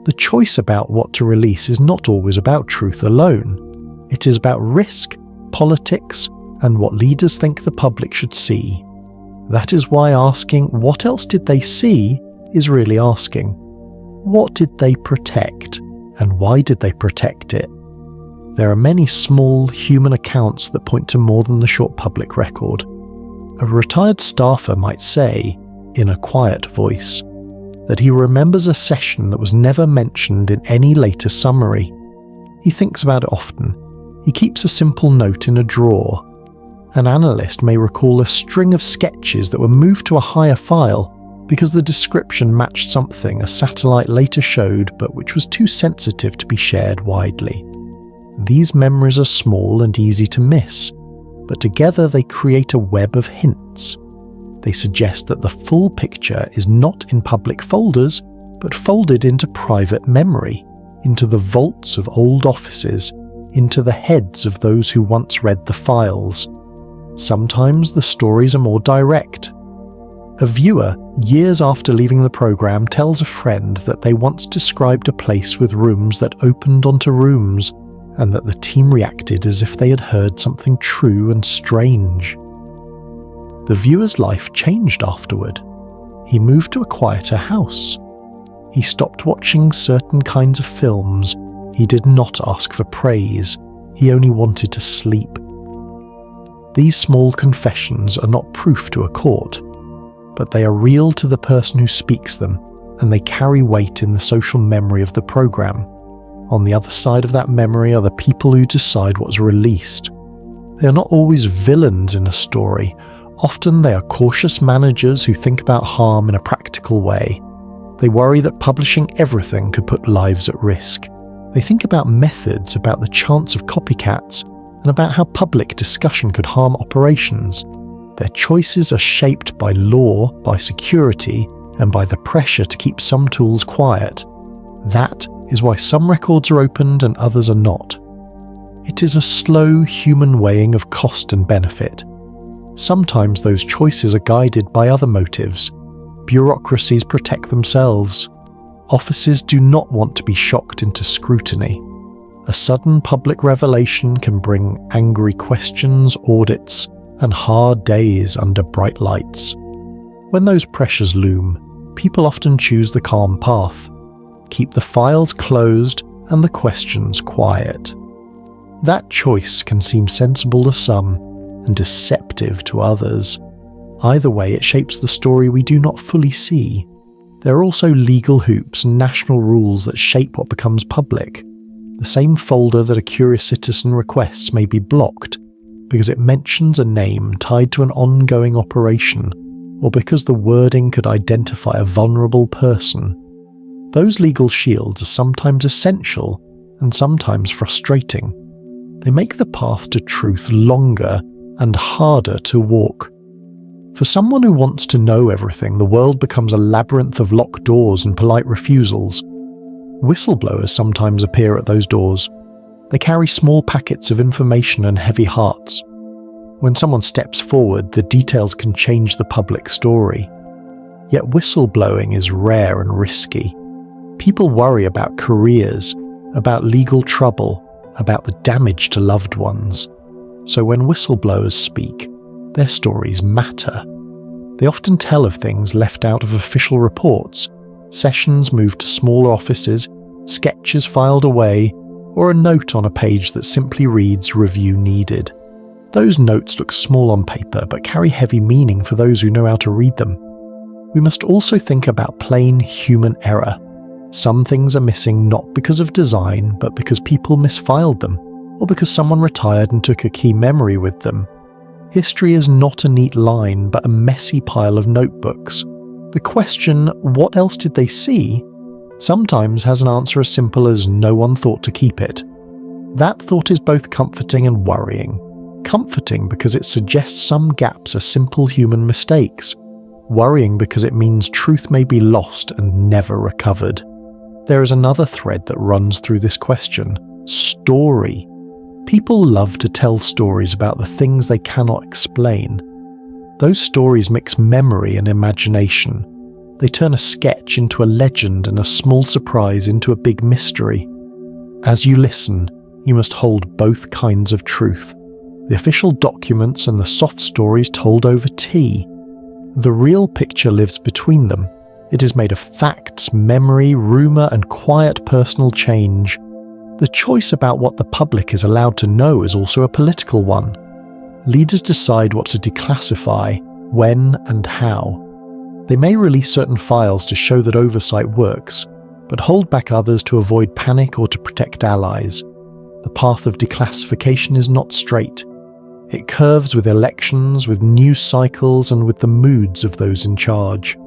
The choice about what to release is not always about truth alone. It is about risk, politics, and what leaders think the public should see. That is why asking what else did they see is really asking, what did they protect, and why did they protect it? There are many small human accounts that point to more than the short public record. A retired staffer might say, in a quiet voice, that he remembers a session that was never mentioned in any later summary. He thinks about it often. He keeps a simple note in a drawer. An analyst may recall a string of sketches that were moved to a higher file because the description matched something a satellite later showed but which was too sensitive to be shared widely. These memories are small and easy to miss, but together they create a web of hints. They suggest that the full picture is not in public folders, but folded into private memory, into the vaults of old offices, into the heads of those who once read the files. Sometimes the stories are more direct. A viewer, years after leaving the program, tells a friend that they once described a place with rooms that opened onto rooms, and that the team reacted as if they had heard something true and strange. The viewer's life changed afterward. He moved to a quieter house. He stopped watching certain kinds of films. He did not ask for praise. He only wanted to sleep. These small confessions are not proof to a court, but they are real to the person who speaks them, and they carry weight in the social memory of the program. On the other side of that memory are the people who decide what's released. They are not always villains in a story. Often they are cautious managers who think about harm in a practical way. They worry that publishing everything could put lives at risk. They think about methods, about the chance of copycats, and about how public discussion could harm operations. Their choices are shaped by law, by security, and by the pressure to keep some tools quiet. That is why some records are opened and others are not. It is a slow human weighing of cost and benefit. Sometimes those choices are guided by other motives. Bureaucracies protect themselves. Offices do not want to be shocked into scrutiny. A sudden public revelation can bring angry questions, audits, and hard days under bright lights. When those pressures loom, people often choose the calm path. Keep the files closed and the questions quiet. That choice can seem sensible to some and deceptive to others. Either way, it shapes the story we do not fully see. There are also legal hoops and national rules that shape what becomes public. The same folder that a curious citizen requests may be blocked because it mentions a name tied to an ongoing operation, or because the wording could identify a vulnerable person. Those legal shields are sometimes essential and sometimes frustrating. They make the path to truth longer and harder to walk. For someone who wants to know everything, the world becomes a labyrinth of locked doors and polite refusals. Whistleblowers sometimes appear at those doors. They carry small packets of information and heavy hearts. When someone steps forward, the details can change the public story. Yet whistleblowing is rare and risky. People worry about careers, about legal trouble, about the damage to loved ones. So when whistleblowers speak, their stories matter. They often tell of things left out of official reports, sessions moved to smaller offices, sketches filed away, or a note on a page that simply reads "Review needed." Those notes look small on paper but carry heavy meaning for those who know how to read them. We must also think about plain human error. Some things are missing not because of design, but because people misfiled them, or because someone retired and took a key memory with them. History is not a neat line, but a messy pile of notebooks. The question, what else did they see, sometimes has an answer as simple as no one thought to keep it. That thought is both comforting and worrying. Comforting because it suggests some gaps are simple human mistakes. Worrying because it means truth may be lost and never recovered. There is another thread that runs through this question: story. People love to tell stories about the things they cannot explain. Those stories mix memory and imagination. They turn a sketch into a legend and a small surprise into a big mystery. As you listen, you must hold both kinds of truth: the official documents and the soft stories told over tea. The real picture lives between them. It is made of facts, memory, rumour, and quiet personal change. The choice about what the public is allowed to know is also a political one. Leaders decide what to declassify, when and how. They may release certain files to show that oversight works, but hold back others to avoid panic or to protect allies. The path of declassification is not straight. It curves with elections, with news cycles, and with the moods of those in charge.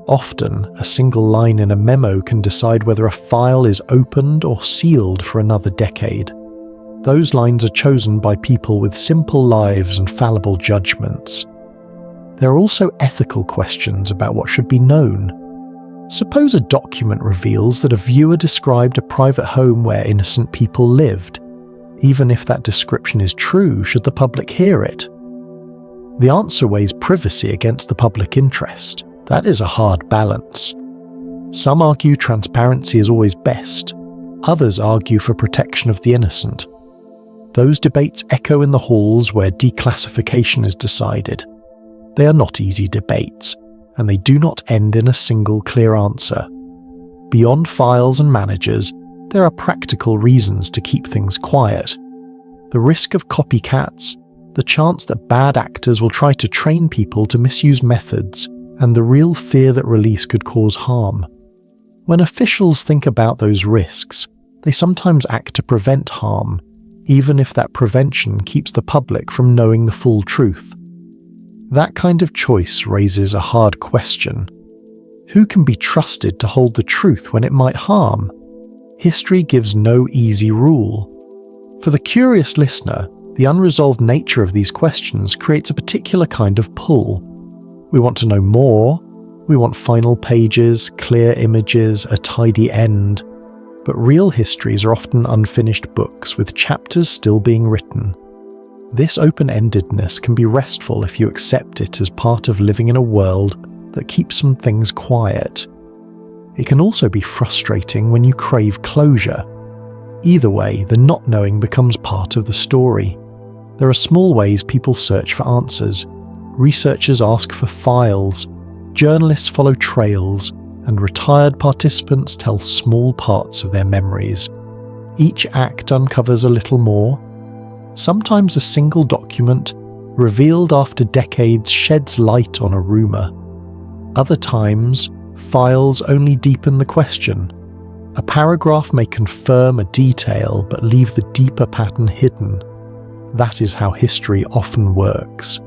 Often, a single line in a memo can decide whether a file is opened or sealed for another decade. Those lines are chosen by people with simple lives and fallible judgments. There are also ethical questions about what should be known. Suppose a document reveals that a viewer described a private home where innocent people lived. Even if that description is true, should the public hear it? The answer weighs privacy against the public interest. That is a hard balance. Some argue transparency is always best. Others argue for protection of the innocent. Those debates echo in the halls where declassification is decided. They are not easy debates, and they do not end in a single clear answer. Beyond files and managers, there are practical reasons to keep things quiet. The risk of copycats, the chance that bad actors will try to train people to misuse methods, and the real fear that release could cause harm. When officials think about those risks, they sometimes act to prevent harm, even if that prevention keeps the public from knowing the full truth. That kind of choice raises a hard question. Who can be trusted to hold the truth when it might harm? History gives no easy rule. For the curious listener, the unresolved nature of these questions creates a particular kind of pull. We want to know more, we want final pages, clear images, a tidy end. But real histories are often unfinished books with chapters still being written. This open-endedness can be restful if you accept it as part of living in a world that keeps some things quiet. It can also be frustrating when you crave closure. Either way, the not knowing becomes part of the story. There are small ways people search for answers. Researchers ask for files, journalists follow trails, and retired participants tell small parts of their memories. Each act uncovers a little more. Sometimes a single document, revealed after decades, sheds light on a rumour. Other times, files only deepen the question. A paragraph may confirm a detail but leave the deeper pattern hidden. That is how history often works.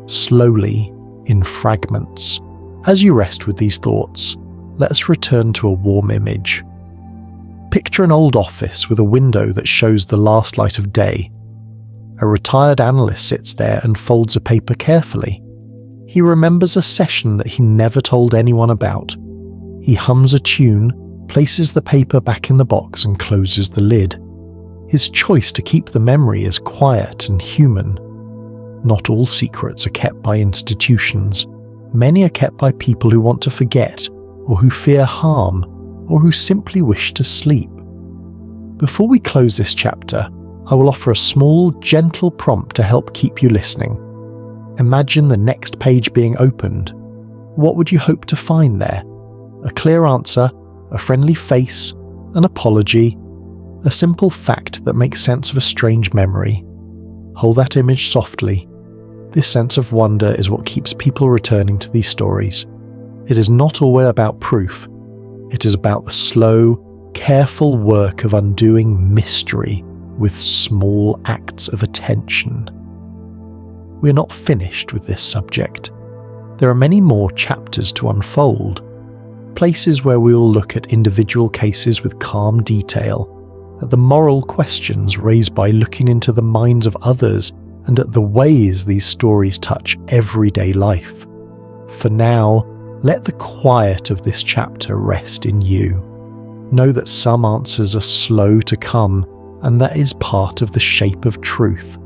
Slowly, in fragments. As you rest with these thoughts, let us return to a warm image. Picture an old office with a window that shows the last light of day. A retired analyst sits there and folds a paper carefully. He remembers a session that he never told anyone about. He hums a tune, places the paper back in the box and closes the lid. His choice to keep the memory is quiet and human. Not all secrets are kept by institutions. Many are kept by people who want to forget, or who fear harm, or who simply wish to sleep. Before we close this chapter, I will offer a small, gentle prompt to help keep you listening. Imagine the next page being opened. What would you hope to find there? A clear answer, a friendly face, an apology, a simple fact that makes sense of a strange memory. Hold that image softly. This sense of wonder is what keeps people returning to these stories. It is not always about proof. It is about the slow, careful work of undoing mystery with small acts of attention. We are not finished with this subject. There are many more chapters to unfold, places where we will look at individual cases with calm detail, at the moral questions raised by looking into the minds of others and at the ways these stories touch everyday life. For now, let the quiet of this chapter rest in you. Know that some answers are slow to come, and that is part of the shape of truth.